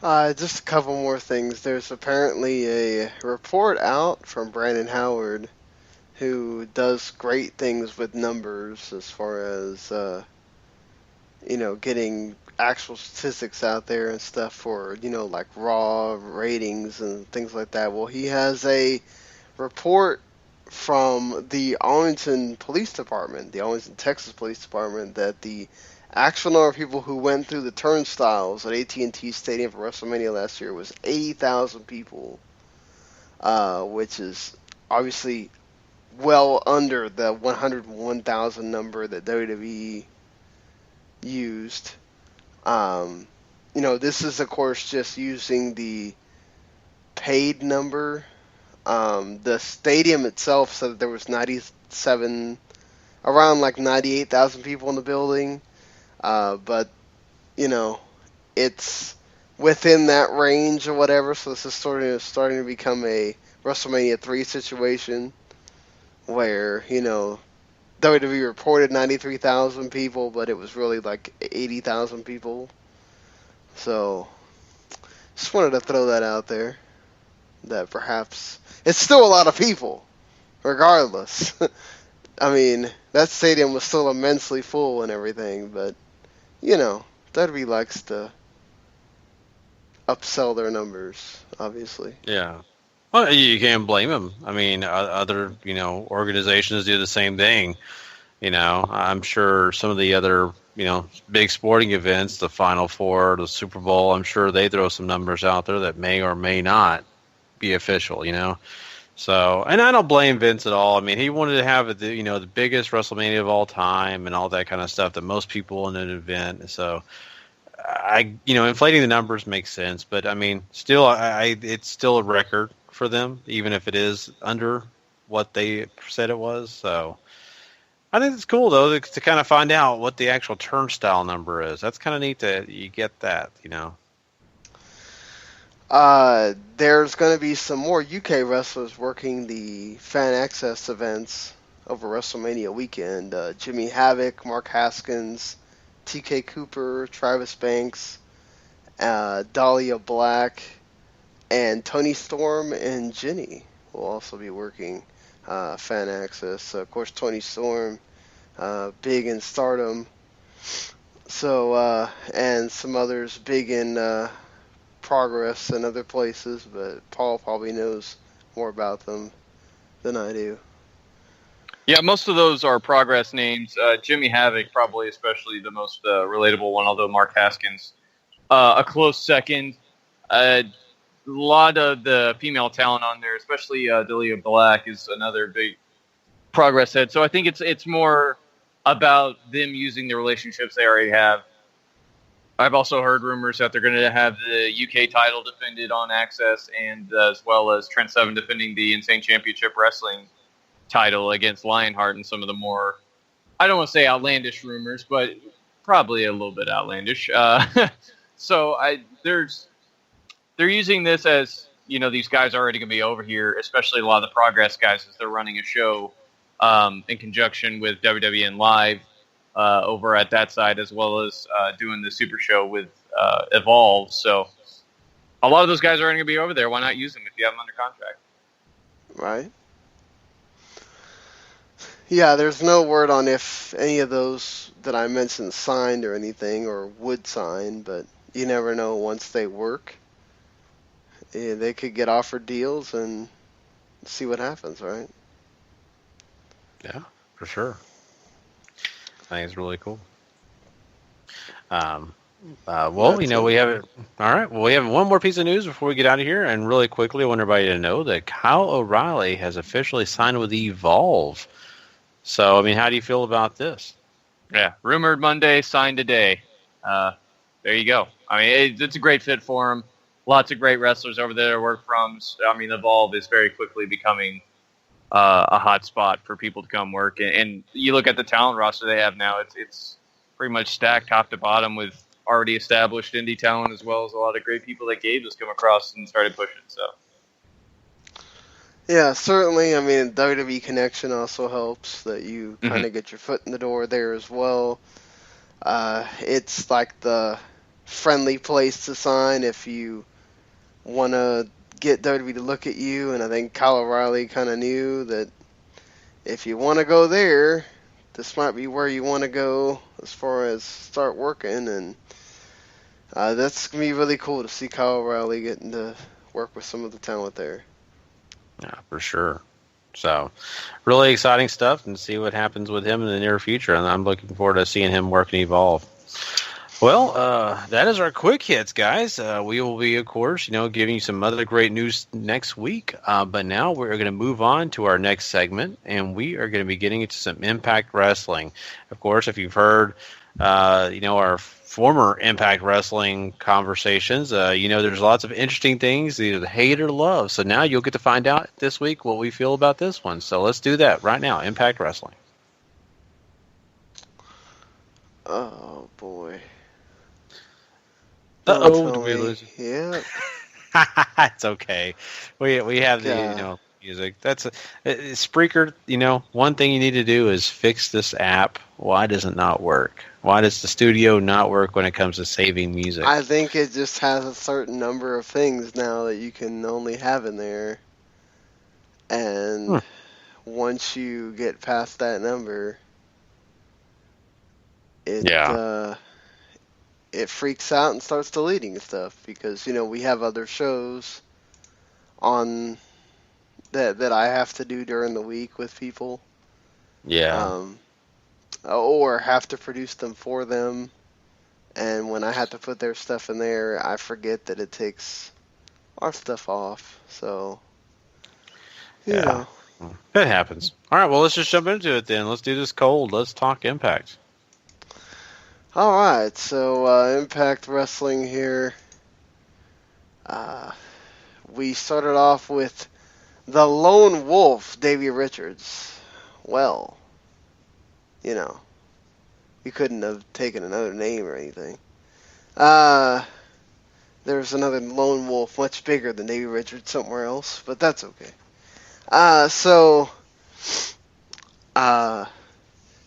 Just a couple more things. There's apparently a report out from Brandon Howard, who does great things with numbers as far as, getting actual statistics out there and stuff for, like Raw ratings and things like that. Well, he has a report from the Arlington Police Department, the Arlington, Texas Police Department, that the actual number of people who went through the turnstiles at AT&T Stadium for WrestleMania last year was 80,000 people, which is obviously well under the 101,000 number that WWE used. This is, of course, just using the paid number. The stadium itself said that there was around 98,000 people in the building. But, it's within that range or whatever, so this is starting to become a WrestleMania 3 situation where, WWE reported 93,000 people, but it was really 80,000 people. So, just wanted to throw that out there, that perhaps it's still a lot of people, regardless. I mean, that stadium was still immensely full and everything, but, WWE likes to upsell their numbers, obviously. Yeah. Well, you can't blame them. I mean, other, organizations do the same thing. I'm sure some of the other, big sporting events, the Final Four, the Super Bowl, I'm sure they throw some numbers out there that may or may not be official, So, and I don't blame Vince at all. I mean, he wanted to have the biggest WrestleMania of all time and all that kind of stuff that most people in an event. So, inflating the numbers makes sense, but I mean, still, it's still a record for them, even if it is under what they said it was. So, I think it's cool though to kind of find out what the actual turnstile number is. That's kind of neat that you get that, There's going to be some more UK wrestlers working the Fan Axxess events over WrestleMania weekend. Jimmy Havoc, Mark Haskins, TK Cooper, Travis Banks, Dahlia Black, and Tony Storm and Jinny will also be working Fan Axxess. Of course, Tony Storm, big in Stardom. So, and some others big in Progress and other places, but Paul probably knows more about them than I do. Yeah, most of those are Progress names. Jimmy Havoc probably especially the most relatable one, although Mark Haskins a close second. A lot of the female talent on there, especially Dahlia Black, is another big Progress head. So I think it's more about them using the relationships they already have. I've also heard rumors that they're going to have the UK title defended on Axxess, and as well as Trent Seven defending the Insane Championship Wrestling title against Lionheart, and some of the more, I don't want to say outlandish rumors, but probably a little bit outlandish. So they're using this as, these guys are already going to be over here, especially a lot of the Progress guys, as they're running a show in conjunction with WWN Live over at that side, as well as doing the Super Show with Evolve. So a lot of those guys are going to be over there. Why not use them if you have them under contract? Right. Yeah, there's no word on if any of those that I mentioned signed or anything, or would sign, but you never know once they work. Yeah, they could get offered deals and see what happens, right? Yeah, for sure. I think it's really cool. We have it. All right. Well, we have one more piece of news before we get out of here, and really quickly, I want everybody to know that Kyle O'Reilly has officially signed with Evolve. So, I mean, how do you feel about this? Yeah, rumored Monday, signed today. There you go. I mean, it's a great fit for him. Lots of great wrestlers over there to work from. I mean, Evolve is very quickly becoming a hot spot for people to come work. And you look at the talent roster they have now, it's pretty much stacked top to bottom with already established indie talent, as well as a lot of great people that Gabe has come across and started pushing. So, yeah, certainly. I mean, WWE connection also helps, that you kind of get your foot in the door there as well. It's like the friendly place to sign if you want to get WWE to look at you, and I think Kyle O'Reilly kind of knew that if you want to go there, this might be where you want to go as far as start working, and that's going to be really cool to see Kyle O'Reilly getting to work with some of the talent there. Yeah, for sure. So, really exciting stuff, and see what happens with him in the near future, and I'm looking forward to seeing him work and Evolve. Well, that is our quick hits, guys. We will be, of course, giving you some other great news next week. But now we're going to move on to our next segment, and we are going to be getting into some Impact Wrestling. Of course, if you've heard, our former Impact Wrestling conversations, there's lots of interesting things, either hate or love. So now you'll get to find out this week what we feel about this one. So let's do that right now. Impact Wrestling. Oh boy. Uh-oh, did we lose it? Yeah. It's okay. We have the music. That's Spreaker. One thing you need to do is fix this app. Why does it not work? Why does the studio not work when it comes to saving music? I think it just has a certain number of things now that you can only have in there, and once you get past that number, it freaks out and starts deleting stuff because we have other shows on that I have to do during the week with people. Yeah. Or have to produce them for them, and when I have to put their stuff in there, I forget that it takes our stuff off. So, you know. It happens. All right, well, let's just jump into it then. Let's do this cold. Let's talk Impact. All right, so Impact Wrestling here. We started off with the Lone Wolf, Davey Richards. Well, we couldn't have taken another name or anything. There's another Lone Wolf, much bigger than Davey Richards somewhere else, but that's okay.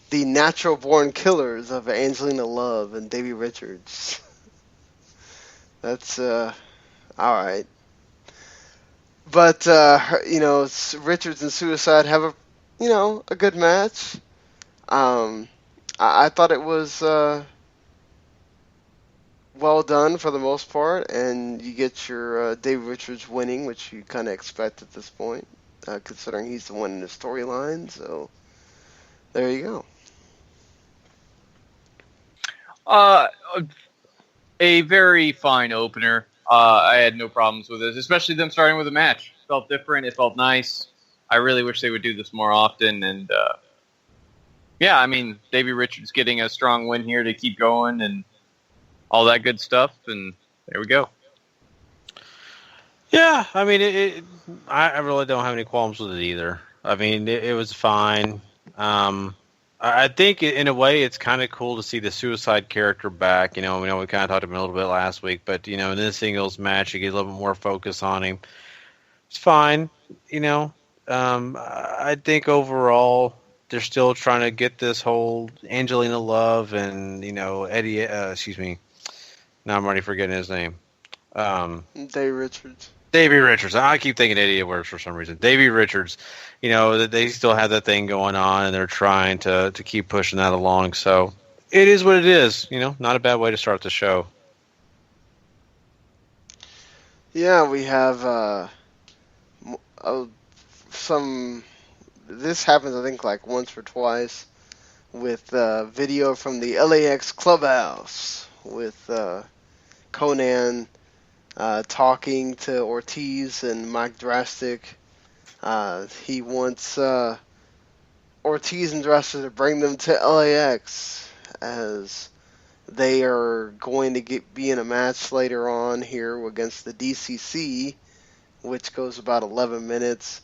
The Natural Born Killers of Angelina Love and Davey Richards. That's, alright. But, Richards and Suicide have a good match. I thought it was, well done for the most part, and you get your, Davey Richards winning, which you kind of expect at this point, considering he's the one in the storyline, so there you go. A very fine opener. I had no problems with it, especially them starting with a match. It felt different. It felt nice. I really wish they would do this more often. And, Davey Richards getting a strong win here to keep going and all that good stuff. And there we go. Yeah, I really don't have any qualms with it either. It was fine. I think in a way it's kind of cool to see the Suicide character back. We kind of talked about him a little bit last week, but in this singles match you get a little bit more focus on him. It's fine. I think overall they're still trying to get this whole Angelina Love and Eddie. Excuse me. Now I'm already forgetting his name. Davey Richards. Davey Richards. I keep thinking Eddie Edwards for some reason. Davey Richards. That they still have that thing going on, and they're trying to keep pushing that along. So it is what it is. Not a bad way to start the show. Yeah, we have some. This happens, I think, like once or twice with video from the LAX Clubhouse with Conan talking to Ortiz and Mike Drastic. He wants Ortiz and Drastic to bring them to LAX as they are going to be in a match later on here against the DCC, which goes about 11 minutes.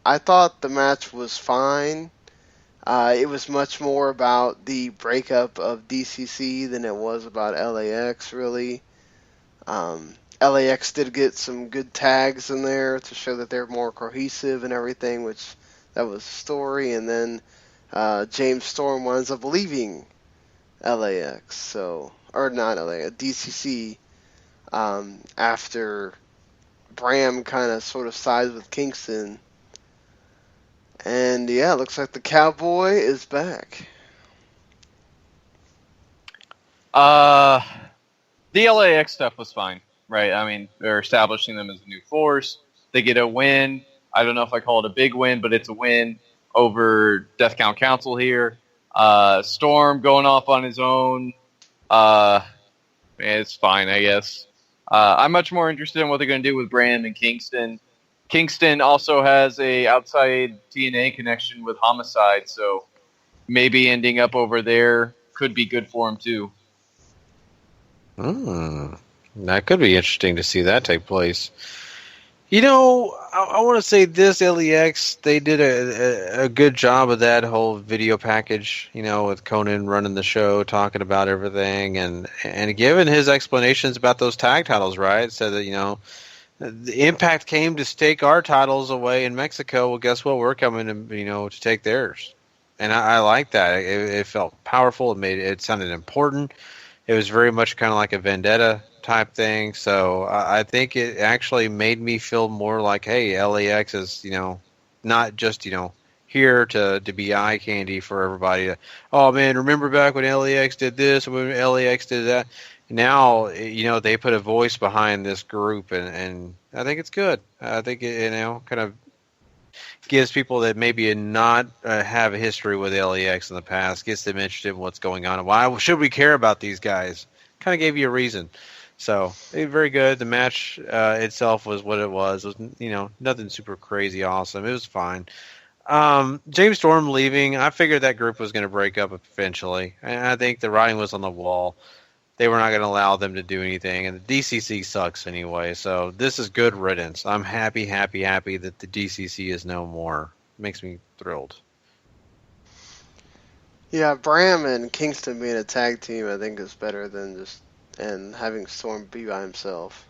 I thought the match was fine. It was much more about the breakup of DCC than it was about LAX, really. LAX did get some good tags in there to show that they're more cohesive and everything, which that was the story. And then James Storm winds up leaving LAX, or not LAX, DCC, after Bram kind of sort of sides with Kingston. And yeah, it looks like the Cowboy is back. The LAX stuff was fine, right? They're establishing them as a new force. They get a win. I don't know if I call it a big win, but it's a win over Death Count Council here. Storm going off on his own. It's fine, I guess. I'm much more interested in what they're going to do with Brandon and Kingston. Kingston also has a outside TNA connection with Homicide, so maybe ending up over there could be good for him too. That could be interesting to see that take place. You know, I want to say this, LEX, they did a good job of that whole video package, you know, with Conan running the show, talking about everything, and giving his explanations about those tag titles, right? Said that, you know, the Impact came to take our titles away in Mexico. Well, guess what? We're coming to, you know, to take theirs. And I like that. It felt powerful. It sounded important. It was very much kind of like a vendetta type thing. So I think it actually made me feel more like, hey, LAX is, you know, not just, you know, here to be eye candy for everybody. Oh, man, remember back when LAX did this, when LAX did that? Now, you know, they put a voice behind this group, and I think it's good. I think it, you know, kind of gives people that maybe not have a history with LAX in the past, gets them interested in what's going on. Why should we care about these guys? Kind of gave you a reason. So, very good. The match itself was what it was. It was, you know, nothing super crazy awesome. It was fine. James Storm leaving, I figured that group was going to break up eventually. And I think the writing was on the wall. They were not going to allow them to do anything. And the DCC sucks anyway. So, this is good riddance. I'm happy that the DCC is no more. Makes me thrilled. Yeah, Bram and Kingston being a tag team, I think, is better than just and having Storm be by himself.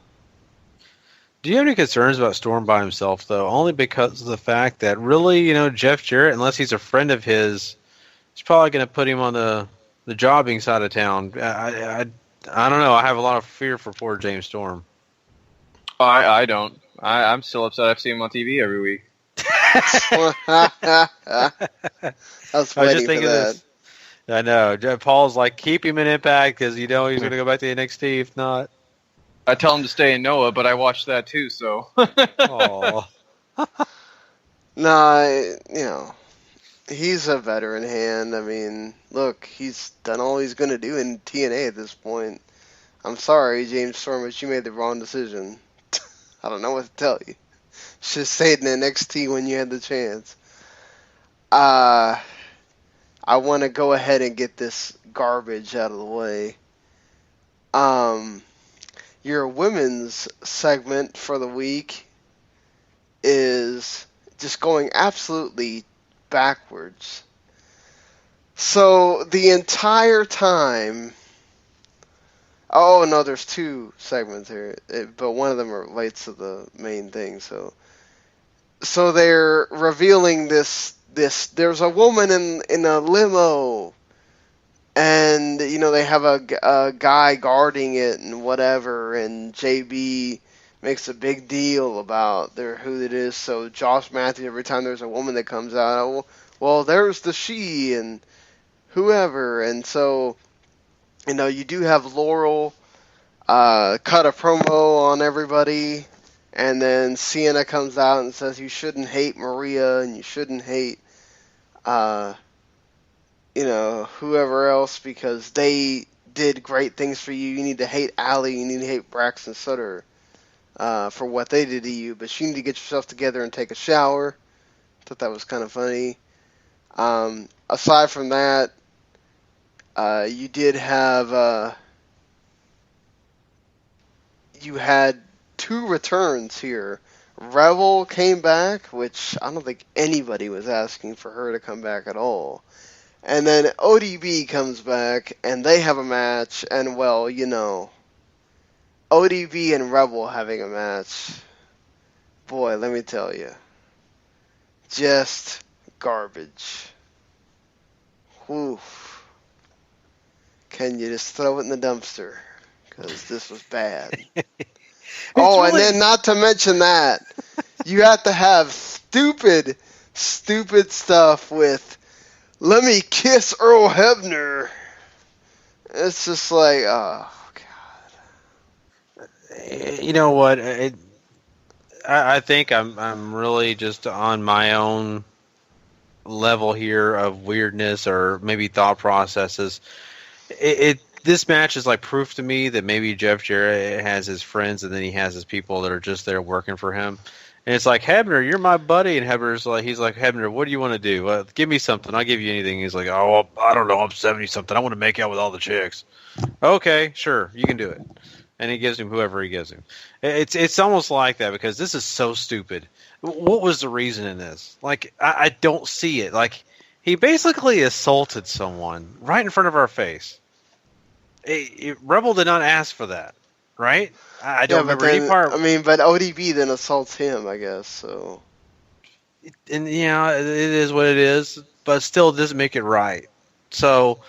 Do you have any concerns about Storm by himself, though? Only because of the fact that really, you know, Jeff Jarrett, unless he's a friend of his, is probably going to put him on the jobbing side of town. I don't know. I have a lot of fear for poor James Storm. I don't. I'm still upset. I've seen him on TV every week. I was waiting for that. I know. Paul's like, keep him in Impact because you know he's going to go back to NXT if not. I tell him to stay in Noah, but I watched that too, so. Nah, you know, he's a veteran hand. I mean, look, he's done all he's going to do in TNA at this point. I'm sorry, James Storm, but you made the wrong decision. I don't know what to tell you. Should have stayed in NXT when you had the chance. I want to go ahead and get this garbage out of the way. Your women's segment for the week is just going absolutely backwards. So the entire time... Oh, no, there's two segments here, but one of them relates to the main thing. So they're revealing this. There's a woman in a limo, and you know they have a guy guarding it and whatever. And JB makes a big deal about who it is. So Josh Matthews, every time there's a woman that comes out, well, there's the she and whoever. And so, you know, you do have Laurel cut a promo on everybody. And then Sienna comes out and says you shouldn't hate Maria and you shouldn't hate, you know, whoever else because they did great things for you. You need to hate Allie. You need to hate Braxton Sutter for what they did to you. But you need to get yourself together and take a shower. I thought that was kind of funny. Aside from that, you did have you had two returns here. Rebel came back, which I don't think anybody was asking for her to come back at all. And then ODB comes back, and they have a match, and well, you know, ODB and Rebel having a match, boy, let me tell you, just garbage. Woof. Can you just throw it in the dumpster? Because this was bad. Oh, and then not to mention that, you have to have stupid stuff with, let me kiss Earl Hebner. It's just like, oh, God. You know what? I think I'm really just on my own level here of weirdness or maybe thought processes. This match is like proof to me that maybe Jeff Jarrett has his friends and then he has his people that are just there working for him. And it's like, Hebner, you're my buddy. And Hebner's like, he's like, Hebner, what do you want to do? Well, give me something. I'll give you anything. He's like, oh, I don't know. I'm 70-something. I want to make out with all the chicks. Okay, sure. You can do it. And he gives him whoever he gives him. It's almost like that because this is so stupid. What was the reason in this? Like, I don't see it. Like, he basically assaulted someone right in front of our face. Rebel did not ask for that, right? I don't remember any part. I mean, but ODB then assaults him, I guess. So, and yeah, it is what it is, but still it doesn't make it right. So,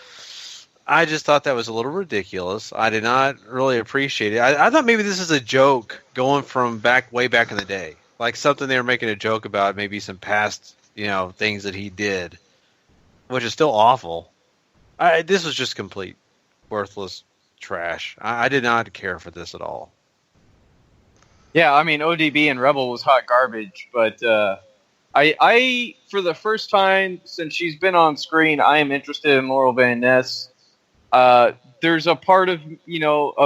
I just thought that was a little ridiculous. I did not really appreciate it. I thought maybe this is a joke going from way back in the day, like something they were making a joke about, maybe some past, things that he did, which is still awful. This was just complete worthless trash. I did not care for this at all. Yeah, I mean, ODB and Rebel was hot garbage, but I for the first time since she's been on screen, I am interested in Laurel Van Ness. There's a part of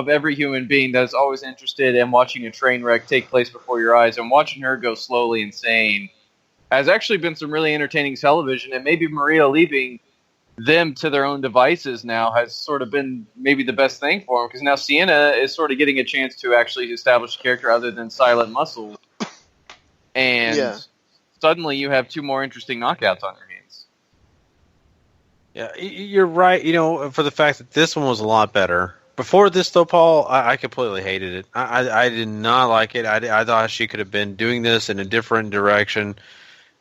every human being that's always interested in watching a train wreck take place before your eyes, and watching her go slowly insane has actually been some really entertaining television, and maybe Maria leaving them to their own devices now has sort of been maybe the best thing for them, because now Sienna is sort of getting a chance to actually establish a character other than Silent Muscle, and suddenly you have two more interesting knockouts on your hands. Yeah, you're right, for the fact that this one was a lot better. Before this, though, Paul, I completely hated it. I did not like it. I thought she could have been doing this in a different direction.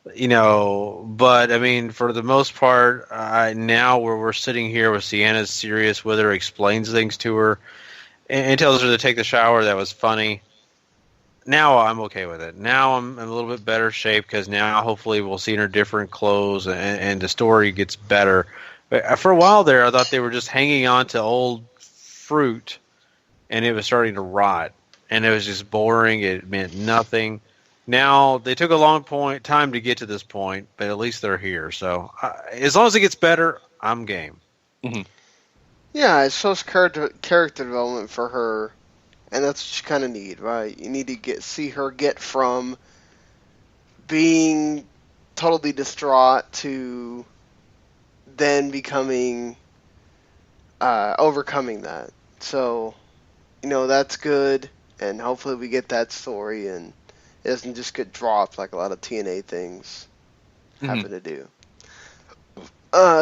But I mean, for the most part, now where we're sitting here with Sienna's serious with her, explains things to her, and tells her to take the shower. That was funny. Now I'm okay with it. Now I'm in a little bit better shape because now hopefully we'll see her different clothes and the story gets better. But for a while there, I thought they were just hanging on to old fruit, and it was starting to rot, and it was just boring. It meant nothing. Now, they took a long time to get to this point, but at least they're here. So, as long as it gets better, I'm game. Mm-hmm. Yeah, it shows character development for her, and that's what you kind of need, right? You need to see her get from being totally distraught to then becoming, overcoming that. So, that's good, and hopefully we get that story, and it doesn't just get dropped like a lot of TNA things happen to do.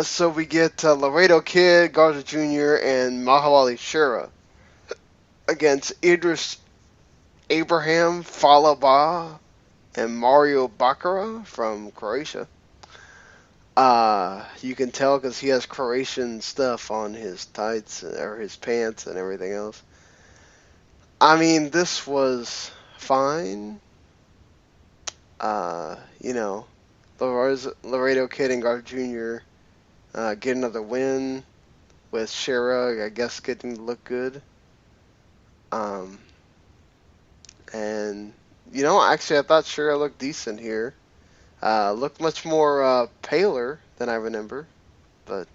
So we get Laredo Kid, Garza Jr., and Mahalali Shera against Idris Abraham Falaba and Mario Baccara from Croatia. You can tell because he has Croatian stuff on his tights or his pants and everything else. I mean, this was fine. Laredo Kid and Garza Jr. Get another win with Shera, I guess, getting to look good. And, actually I thought Shera looked decent here. Looked much more paler than I remember, but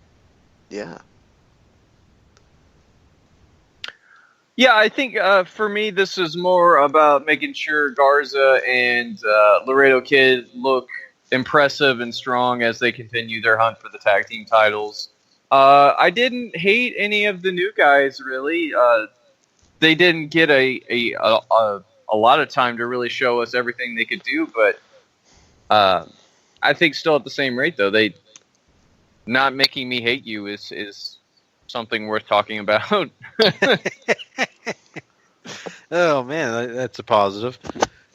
yeah. Yeah, I think for me this is more about making sure Garza and Laredo Kid look impressive and strong as they continue their hunt for the tag team titles. I didn't hate any of the new guys, really. They didn't get a lot of time to really show us everything they could do, but I think still at the same rate, though, they not making me hate you is something worth talking about. Oh man, that's a positive.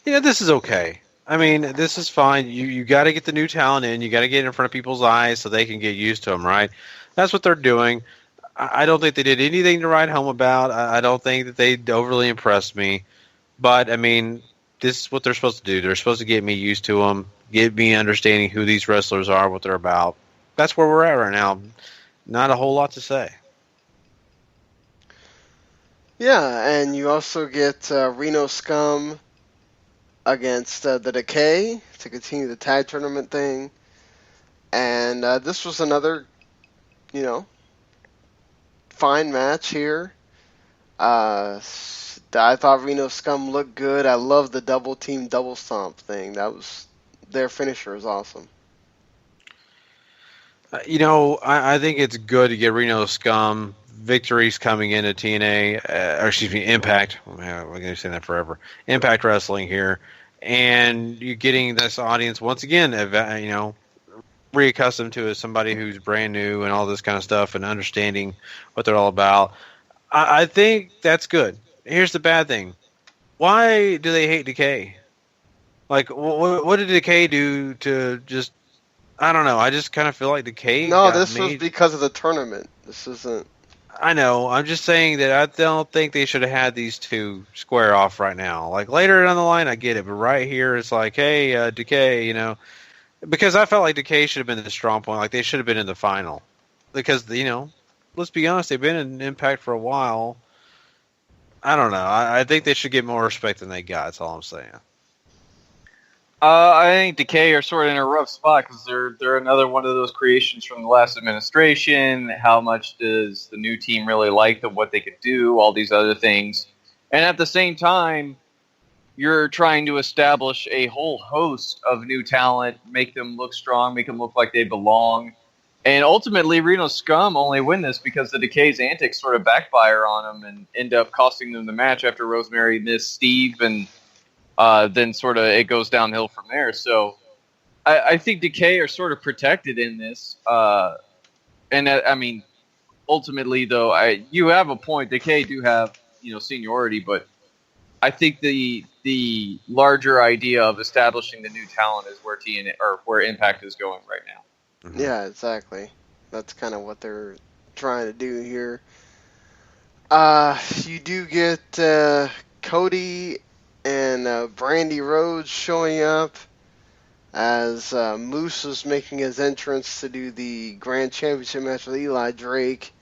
This is okay. I mean, this is fine. You got to get the new talent in. You got to get in front of people's eyes so they can get used to them, right? That's what they're doing. I don't think they did anything to write home about. I don't think that they overly impressed me. But, I mean, this is what they're supposed to do. They're supposed to get me used to them, get me understanding who these wrestlers are, what they're about. That's where we're at right now. Not a whole lot to say. Yeah, and you also get Reno Scum against the Decay to continue the tag tournament thing. And this was another, fine match here. I thought Reno Scum looked good. I love the double team, double stomp thing. Their finisher is awesome. I think it's good to get Reno Scum victories coming into TNA, Impact. I'm going to say that forever. Impact Wrestling here. And you're getting this audience, once again, reaccustomed to as somebody who's brand new and all this kind of stuff and understanding what they're all about. I think that's good. Here's the bad thing. Why do they hate Decay? Like, what did Decay do to just... I don't know. I just kind of feel like Decay... No, this was because of the tournament. This isn't... I know. I'm just saying that I don't think they should have had these two square off right now. Like, later down the line, I get it. But right here, it's like, hey, Decay, Because I felt like Decay should have been the strong point. Like, they should have been in the final. Because, let's be honest, they've been in Impact for a while. I don't know. I think they should get more respect than they got. That's all I'm saying. I think Decay are sort of in a rough spot because they're another one of those creations from the last administration. How much does the new team really like what they could do? All these other things. And at the same time, you're trying to establish a whole host of new talent, make them look strong, make them look like they belong. And ultimately, Reno Scum only win this because the Decay's antics sort of backfire on them and end up costing them the match after Rosemary missed Steve, and then sort of it goes downhill from there. So I think Decay are sort of protected in this. Ultimately, though, you have a point. Decay do have seniority, but I think the larger idea of establishing the new talent is where TNA or where Impact is going right now. Mm-hmm. Yeah, exactly. That's kind of what they're trying to do here. You do get Cody and Brandy Rhodes showing up as Moose is making his entrance to do the Grand Championship match with Eli Drake.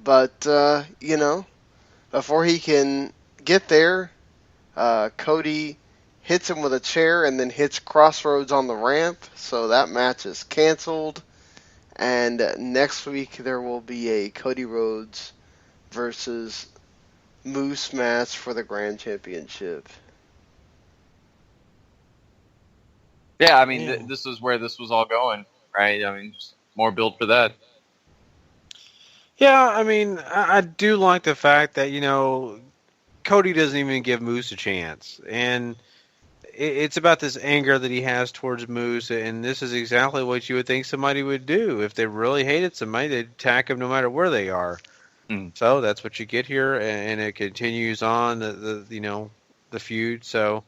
But, before he can get there, Cody hits him with a chair and then hits Crossroads on the ramp, so that match is canceled. And next week there will be a Cody Rhodes versus Moose match for the Grand Championship. Yeah, this is where this was all going, right? Just more build for that. Yeah, I do like the fact that, Cody doesn't even give Moose a chance. And it's about this anger that he has towards Moose, and this is exactly what you would think somebody would do. If they really hated somebody, they'd attack him no matter where they are. So that's what you get here, and it continues on the feud. So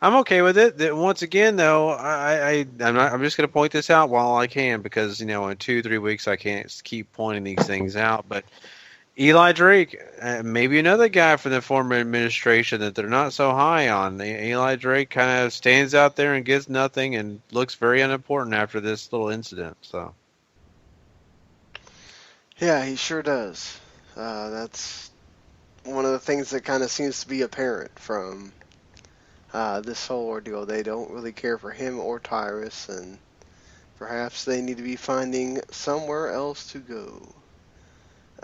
I'm okay with it. Once again, though, I'm just going to point this out while I can, because in 2-3 weeks I can't keep pointing these things out. But Eli Drake, maybe another guy from the former administration that they're not so high on. Eli Drake kind of stands out there and gets nothing and looks very unimportant after this little incident. So, yeah, he sure does. That's one of the things that kind of seems to be apparent from this whole ordeal. They don't really care for him or Tyrus, and perhaps they need to be finding somewhere else to go.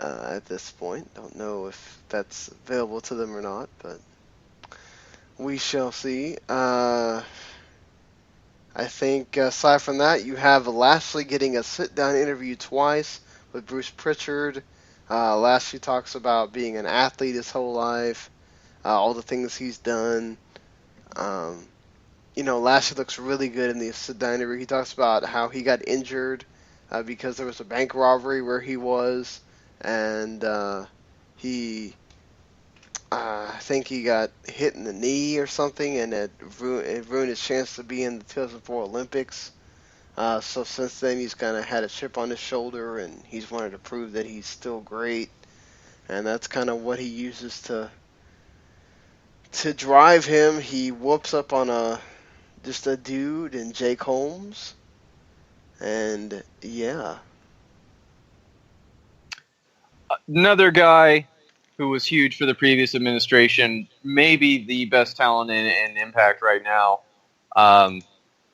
At this point, don't know if that's available to them or not, but we shall see. I think aside from that, you have Lashley getting a sit-down interview twice with Bruce Pritchard. Lashley talks about being an athlete his whole life, all the things he's done. Lashley looks really good in the sit-down interview. He talks about how he got injured because there was a bank robbery where he was. And I think he got hit in the knee or something, and it ruined his chance to be in the 2004 Olympics. So since then, he's kind of had a chip on his shoulder, and he's wanted to prove that he's still great. And that's kind of what he uses to drive him. He whoops up on just a dude in Jake Holmes, and yeah. Another guy who was huge for the previous administration, maybe the best talent in Impact right now,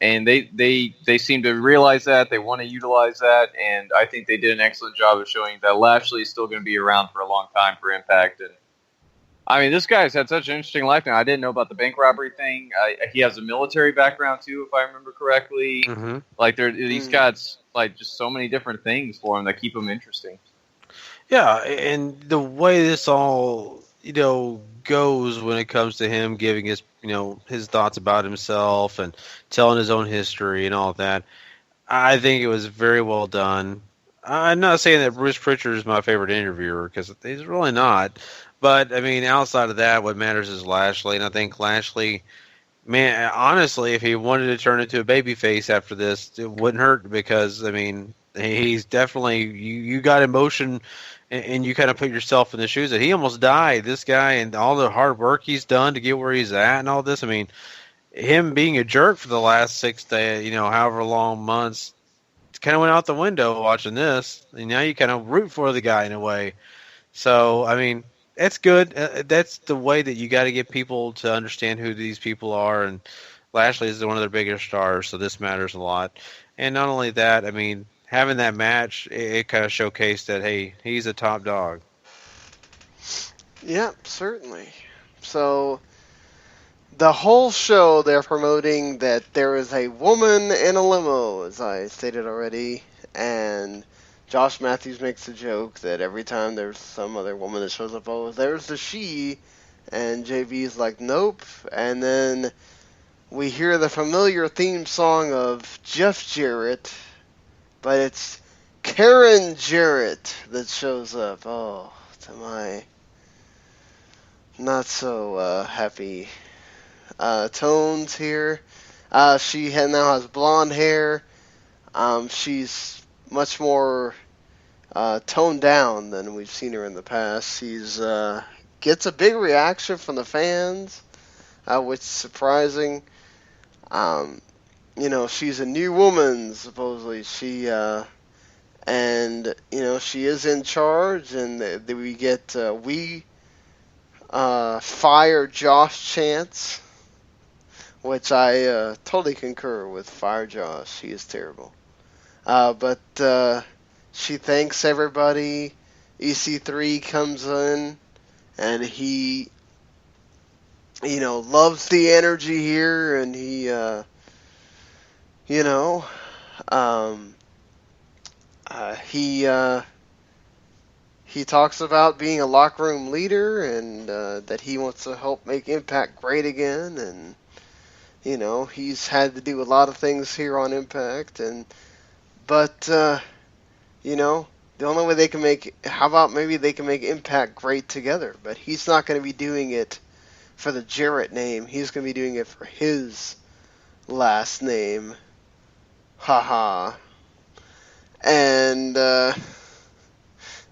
And they seem to realize that. They want to utilize that, and I think they did an excellent job of showing that Lashley is still going to be around for a long time for Impact. And I mean, this guy's had such an interesting life now. I didn't know about the bank robbery thing. He has a military background too, if I remember correctly. Mm-hmm. Like he's got like just so many different things for him that keep him interesting. Yeah, and the way this all goes when it comes to him giving his his thoughts about himself and telling his own history and all that, I think it was very well done. I'm not saying that Bruce Pritchard is my favorite interviewer, because he's really not. But, I mean, outside of that, what matters is Lashley. And I think Lashley, man, honestly, if he wanted to turn into a babyface after this, it wouldn't hurt, because, I mean, he's definitely, you got emotion, and you kind of put yourself in the shoes that he almost died. This guy and all the hard work he's done to get where he's at and all this. I mean, him being a jerk for the last 6 to, however long months, kind of went out the window watching this. And now you kind of root for the guy in a way. So, I mean, that's good. That's the way that you got to get people to understand who these people are. And Lashley is one of their biggest stars, so this matters a lot. And not only that, I mean, having that match, it kind of showcased that, hey, he's a top dog. Yeah, certainly. So the whole show, they're promoting that there is a woman in a limo, as I stated already, and Josh Matthews makes a joke that every time there's some other woman that shows up, oh, there's the she, and JV's like, nope, and then we hear the familiar theme song of Jeff Jarrett, but it's Karen Jarrett that shows up. Oh, to my not so happy tones here. She now has blonde hair. She's much more toned down than we've seen her in the past. She's gets a big reaction from the fans, which is surprising. She's a new woman, supposedly. She is in charge, and we get we fire Josh chants, which I totally concur with. Fire Josh. He is terrible. But she thanks everybody. EC3 comes in, and he, loves the energy here, and he, he talks about being a locker room leader, and that he wants to help make Impact great again, and he's had to do a lot of things here on Impact, but the only way they can how about maybe they can make Impact great together, but he's not going to be doing it for the Jarrett name. He's going to be doing it for his last name. Haha. And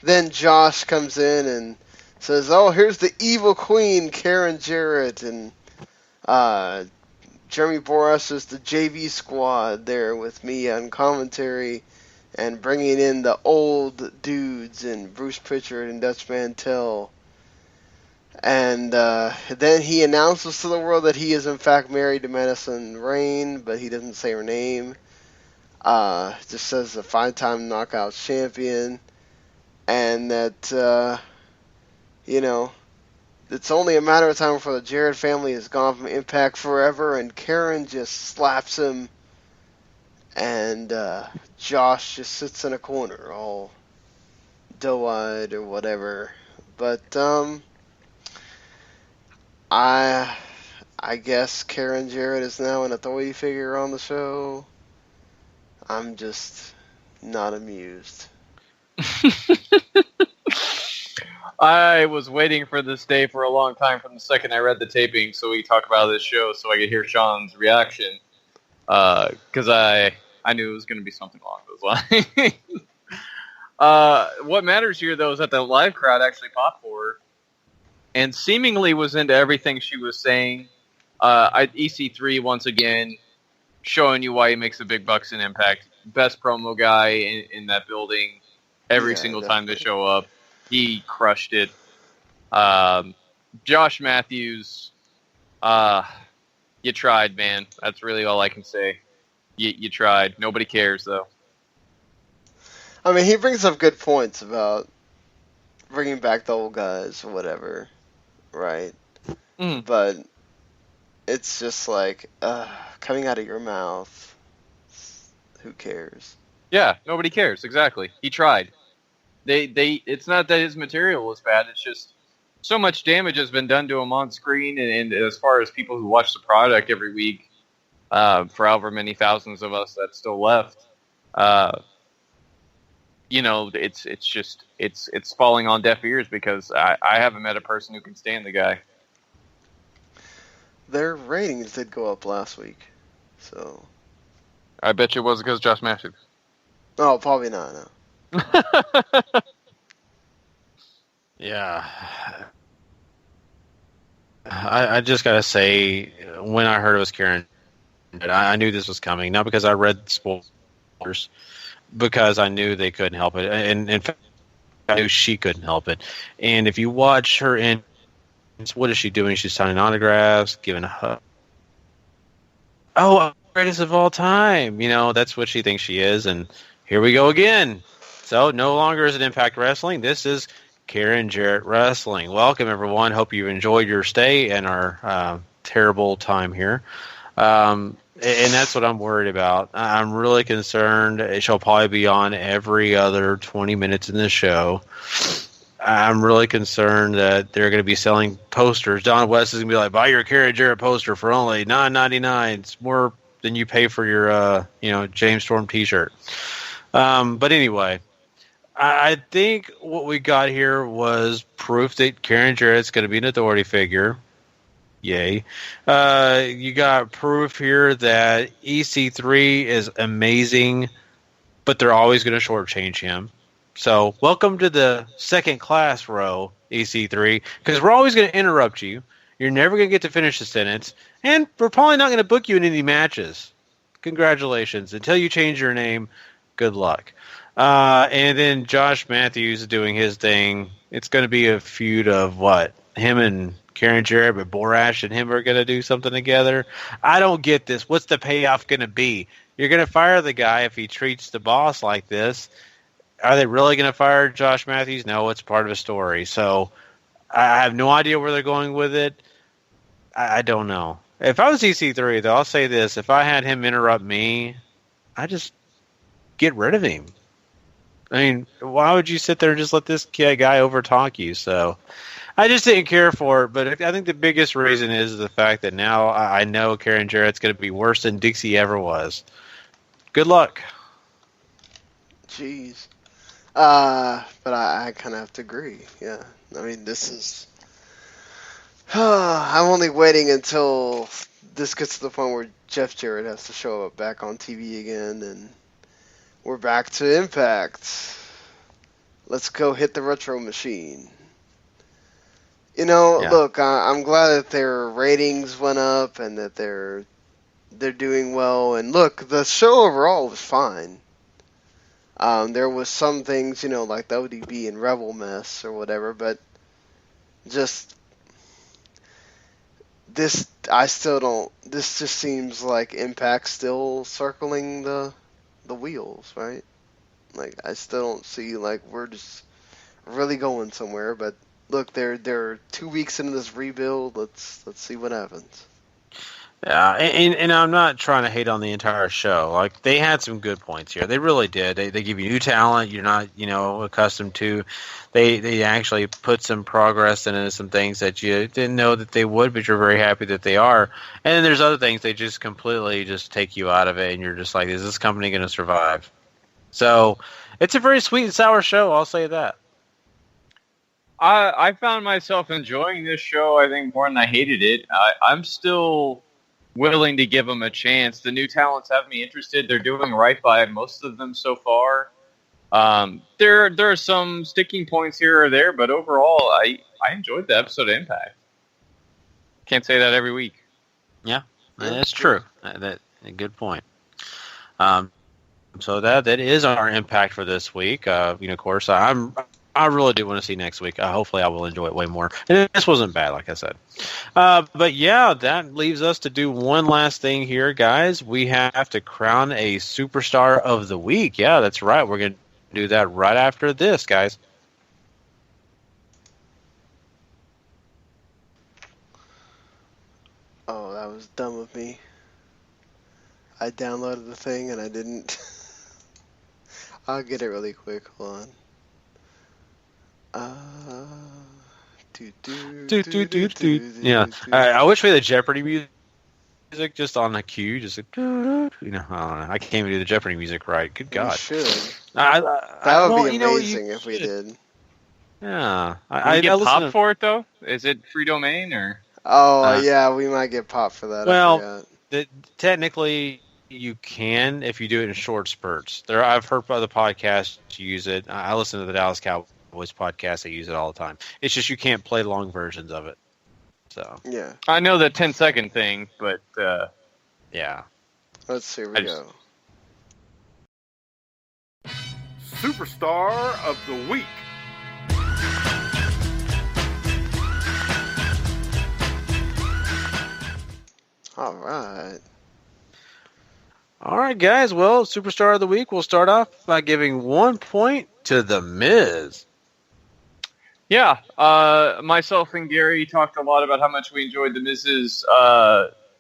then Josh comes in and says, oh, here's the evil queen, Karen Jarrett, and Jeremy Boras is the JV squad there with me on commentary, and bringing in the old dudes and Bruce Pritchard and Dutch Mantel. And then he announces to the world that he is in fact married to Madison Rayne, but he doesn't say her name. Just says a 5-time knockout champion, and that it's only a matter of time before the Jarrett family is gone from Impact forever. And Karen just slaps him, and Josh just sits in a corner, all doe-eyed or whatever. But I guess Karen Jarrett is now an authority figure on the show. I'm just not amused. I was waiting for this day for a long time from the second I read the taping so we could talk about this show so I could hear Sean's reaction. Because I knew it was going to be something along those lines. What matters here, though, is that the live crowd actually popped for her and seemingly was into everything she was saying. EC3, once again, showing you why he makes the big bucks in Impact. Best promo guy in that building every single time they show up. He crushed it. Josh Matthews, you tried, man. That's really all I can say. You tried. Nobody cares, though. I mean, he brings up good points about bringing back the old guys or whatever, right? But it's just like, coming out of your mouth, who cares? Yeah, nobody cares. Exactly. He tried. It's not that his material was bad. It's just so much damage has been done to him on screen, and as far as people who watch the product every week, for however many thousands of us that's still left, it's falling on deaf ears because I haven't met a person who can stand the guy. Their ratings did go up last week, so I bet you it was because Josh Matthews. No, probably not. No. Yeah. I just gotta say, when I heard it was Karen, I knew this was coming. Not because I read spoilers, because I knew they couldn't help it, and in fact, I knew she couldn't help it. And if you watch her in, what is she doing? She's signing autographs, giving a hug. Oh, greatest of all time! That's what she thinks she is, and here we go again. So no longer is it Impact Wrestling. This is Karen Jarrett Wrestling. Welcome, everyone. Hope you enjoyed your stay and our terrible time here. And that's what I'm worried about. I'm really concerned. She'll probably be on every other 20 minutes in the show. I'm really concerned that they're going to be selling posters. Don West is going to be like, buy your Karen Jarrett poster for only $9.99. It's more than you pay for your, James Storm t-shirt. But anyway, I think what we got here was proof that Karen Jarrett's going to be an authority figure. Yay. You got proof here that EC3 is amazing, but they're always going to shortchange him. So welcome to the second class row, EC3, because we're always going to interrupt you. You're never going to get to finish the sentence, and we're probably not going to book you in any matches. Congratulations. Until you change your name, good luck. And then Josh Matthews doing his thing. It's going to be a feud of what? Him and Karen Jarrett, but Borash and him are going to do something together. I don't get this. What's the payoff going to be? You're going to fire the guy if he treats the boss like this. Are they really going to fire Josh Matthews? No, it's part of a story. So I have no idea where they're going with it. I don't know. If I was EC3, though, I'll say this. If I had him interrupt me, I'd just get rid of him. I mean, why would you sit there and just let this guy overtalk you? So I just didn't care for it. But I think the biggest reason is the fact that now I know Karen Jarrett's going to be worse than Dixie ever was. Good luck. Jeez. But I kind of have to agree. Yeah. I mean, this is... I'm only waiting until this gets to the point where Jeff Jarrett has to show up back on TV again, and we're back to Impact. Let's go hit the retro machine. Look, I'm glad that their ratings went up and that they're doing well. And look, the show overall was fine. There was some things, like the ODB and Rebel mess or whatever, but just this, this just seems like Impact still circling the wheels, right? Like, I still don't see, like, we're just really going somewhere, but look, they're 2 weeks into this rebuild. Let's see what happens. Yeah, and I'm not trying to hate on the entire show. Like, they had some good points here. They really did. They give you new talent you're not, accustomed to. They actually put some progress into some things that you didn't know that they would, but you're very happy that they are. And then there's other things they just completely just take you out of it, and you're just like, is this company going to survive? So it's a very sweet and sour show, I'll say that. I found myself enjoying this show, I think, more than I hated it. I'm still willing to give them a chance. The new talents have me interested. They're doing right by most of them so far. There are some sticking points here or there, but overall, I enjoyed the episode of Impact. Can't say that every week. Yeah, that's true. That a good point. So that is our Impact for this week. Of course, I'm I really do want to see next week. Hopefully, I will enjoy it way more. And this wasn't bad, like I said. But yeah, that leaves us to do one last thing here, guys. We have to crown a superstar of the week. Yeah, that's right. We're going to do that right after this, guys. Oh, that was dumb of me. I downloaded the thing and I didn't. I'll get it really quick. Hold on. Yeah, I wish we had the Jeopardy music just on the cue, just like, I don't know. I can't even do the Jeopardy music right. Good God. We should. That would be amazing if we did. Yeah. I get popped for it though? Is it free domain or? Oh yeah, we might get popped for that. Well, technically you can if you do it in short spurts. I've heard other podcasts use it. I listen to the Dallas Cowboys podcast. They use it all the time. It's just you can't play long versions of it. So yeah, I know the 10-second thing, but yeah. Let's see. Here we go. Superstar of the Week. All right. All right, guys. Well, Superstar of the Week, we'll start off by giving 1 point to The Miz. Yeah, myself and Gary talked a lot about how much we enjoyed The Miz's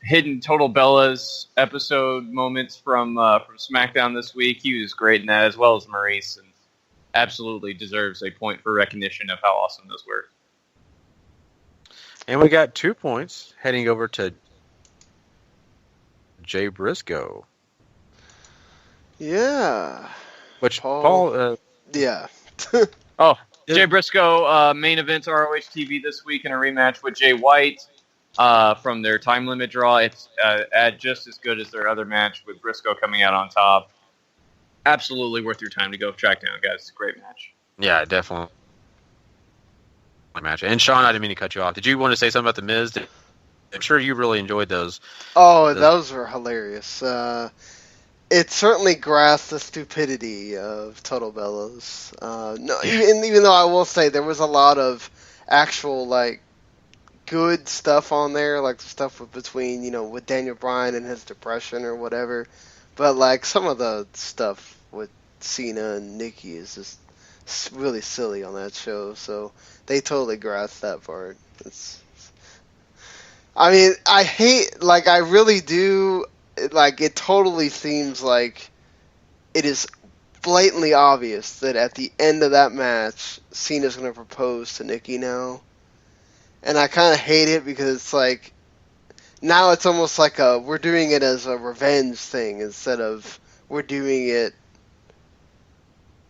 hidden Total Bellas episode moments from SmackDown this week. He was great in that, as well as Maurice, and absolutely deserves a point for recognition of how awesome those were. And we got 2 points heading over to Jay Briscoe. Yeah. Which Paul yeah. Oh, Jay Briscoe main events ROH TV this week in a rematch with Jay White from their time limit draw. It's just as good as their other match with Briscoe coming out on top. Absolutely worth your time to go track down, guys. It's a great match. Yeah, definitely. Match. And Sean, I didn't mean to cut you off. Did you want to say something about The Miz? I'm sure you really enjoyed those. Oh, those were hilarious. It certainly grasped the stupidity of Total Bellas. No, even though I will say there was a lot of actual good stuff on there, like the stuff between with Daniel Bryan and his depression or whatever. But some of the stuff with Cena and Nikki is just really silly on that show. So they totally grasped that part. I hate, I really do, it totally seems like it is blatantly obvious that at the end of that match, Cena's going to propose to Nikki now. And I kind of hate it because it's now it's almost like we're doing it as a revenge thing instead of we're doing it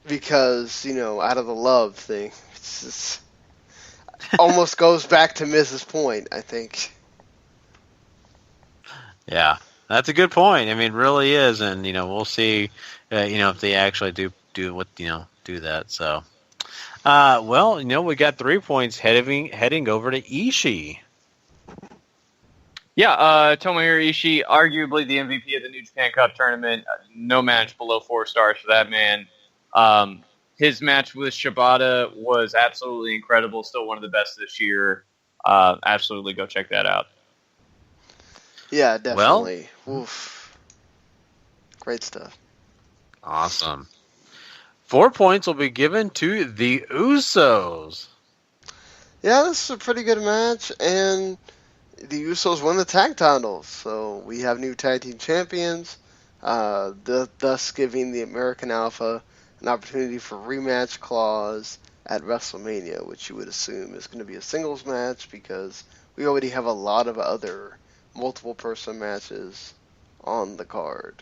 because, out of the love thing. It's just almost goes back to Miz's point, I think. Yeah, that's a good point. I mean, it really is, and we'll see. If they actually do that. So, we got 3 points heading over to Ishii. Yeah, Tomohiro Ishii, arguably the MVP of the New Japan Cup tournament. No match below 4 stars for that man. His match with Shibata was absolutely incredible. Still one of the best this year. Absolutely go check that out. Yeah, definitely. Well, oof. Great stuff. Awesome. 4 points will be given to the Usos. Yeah, this is a pretty good match, and the Usos won the tag titles. So we have new tag team champions, thus giving the American Alpha an opportunity for rematch clause at WrestleMania, which you would assume is going to be a singles match because we already have a lot of other multiple person matches on the card.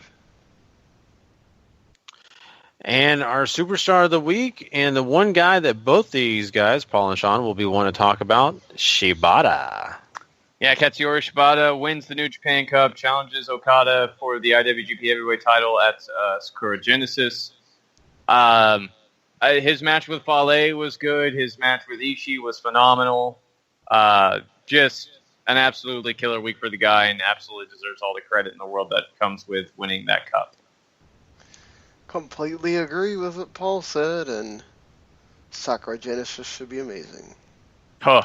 And our Superstar of the Week, and the one guy that both these guys, Paul and Sean, will be wanting to talk about, Shibata. Yeah, Katsuyori Shibata wins the New Japan Cup, challenges Okada for the IWGP Heavyweight title at Sakura Genesis. His match with Fale was good. His match with Ishii was phenomenal. Just an absolutely killer week for the guy, and absolutely deserves all the credit in the world that comes with winning that cup. Completely agree with what Paul said, and Sakurai Genesis should be amazing. Huh.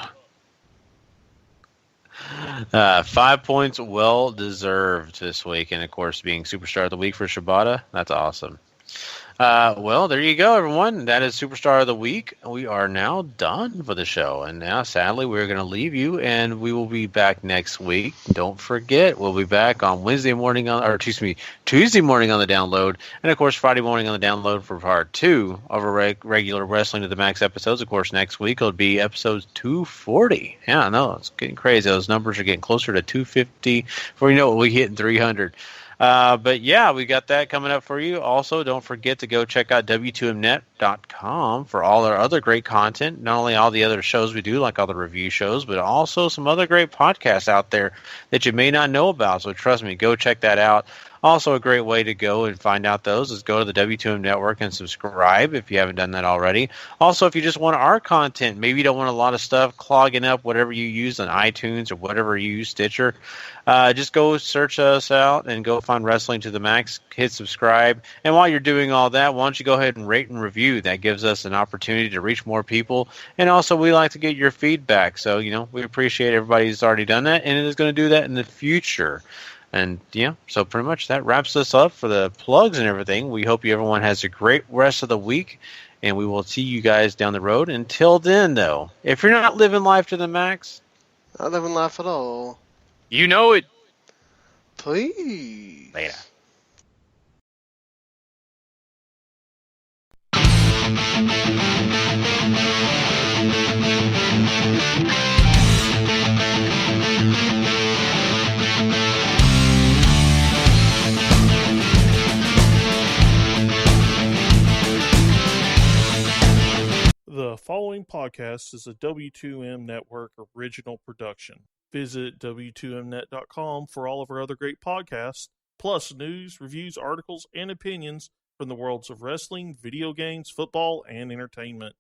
5 points well deserved this week, and of course, being Superstar of the Week for Shibata, that's awesome. Well, there you go, everyone. That is Superstar of the Week. We are now done for the show, and now, sadly, we're going to leave you, and we will be back next week. Don't forget, we'll be back on Tuesday morning on the download, and of course, Friday morning on the download for part 2 of our regular Wrestling to the Max episodes. Of course, next week it'll be episode 240. Yeah, I know, it's getting crazy. Those numbers are getting closer to 250. Before you know it, we'll be hitting 300. But yeah, we got that coming up for you. Also, don't forget to go check out W2Mnet.com for all our other great content. Not only all the other shows we do, like all the review shows, but also some other great podcasts out there that you may not know about. So trust me, go check that out. Also, a great way to go and find out those is go to the W2M Network and subscribe if you haven't done that already. Also, if you just want our content, maybe you don't want a lot of stuff clogging up whatever you use on iTunes or whatever you use, Stitcher, just go search us out and go find Wrestling to the Max, hit subscribe. And while you're doing all that, why don't you go ahead and rate and review? That gives us an opportunity to reach more people. And also, we like to get your feedback. So, we appreciate everybody who's already done that, and it is going to do that in the future. And yeah, so pretty much that wraps us up for the plugs and everything. We hope everyone has a great rest of the week, and we will see you guys down the road. Until then, though, if you're not living life to the max, not living life at all. You know it. Please. Later. The following podcast is a W2M Network original production. Visit W2Mnet.com for all of our other great podcasts, plus news, reviews, articles, and opinions from the worlds of wrestling, video games, football, and entertainment.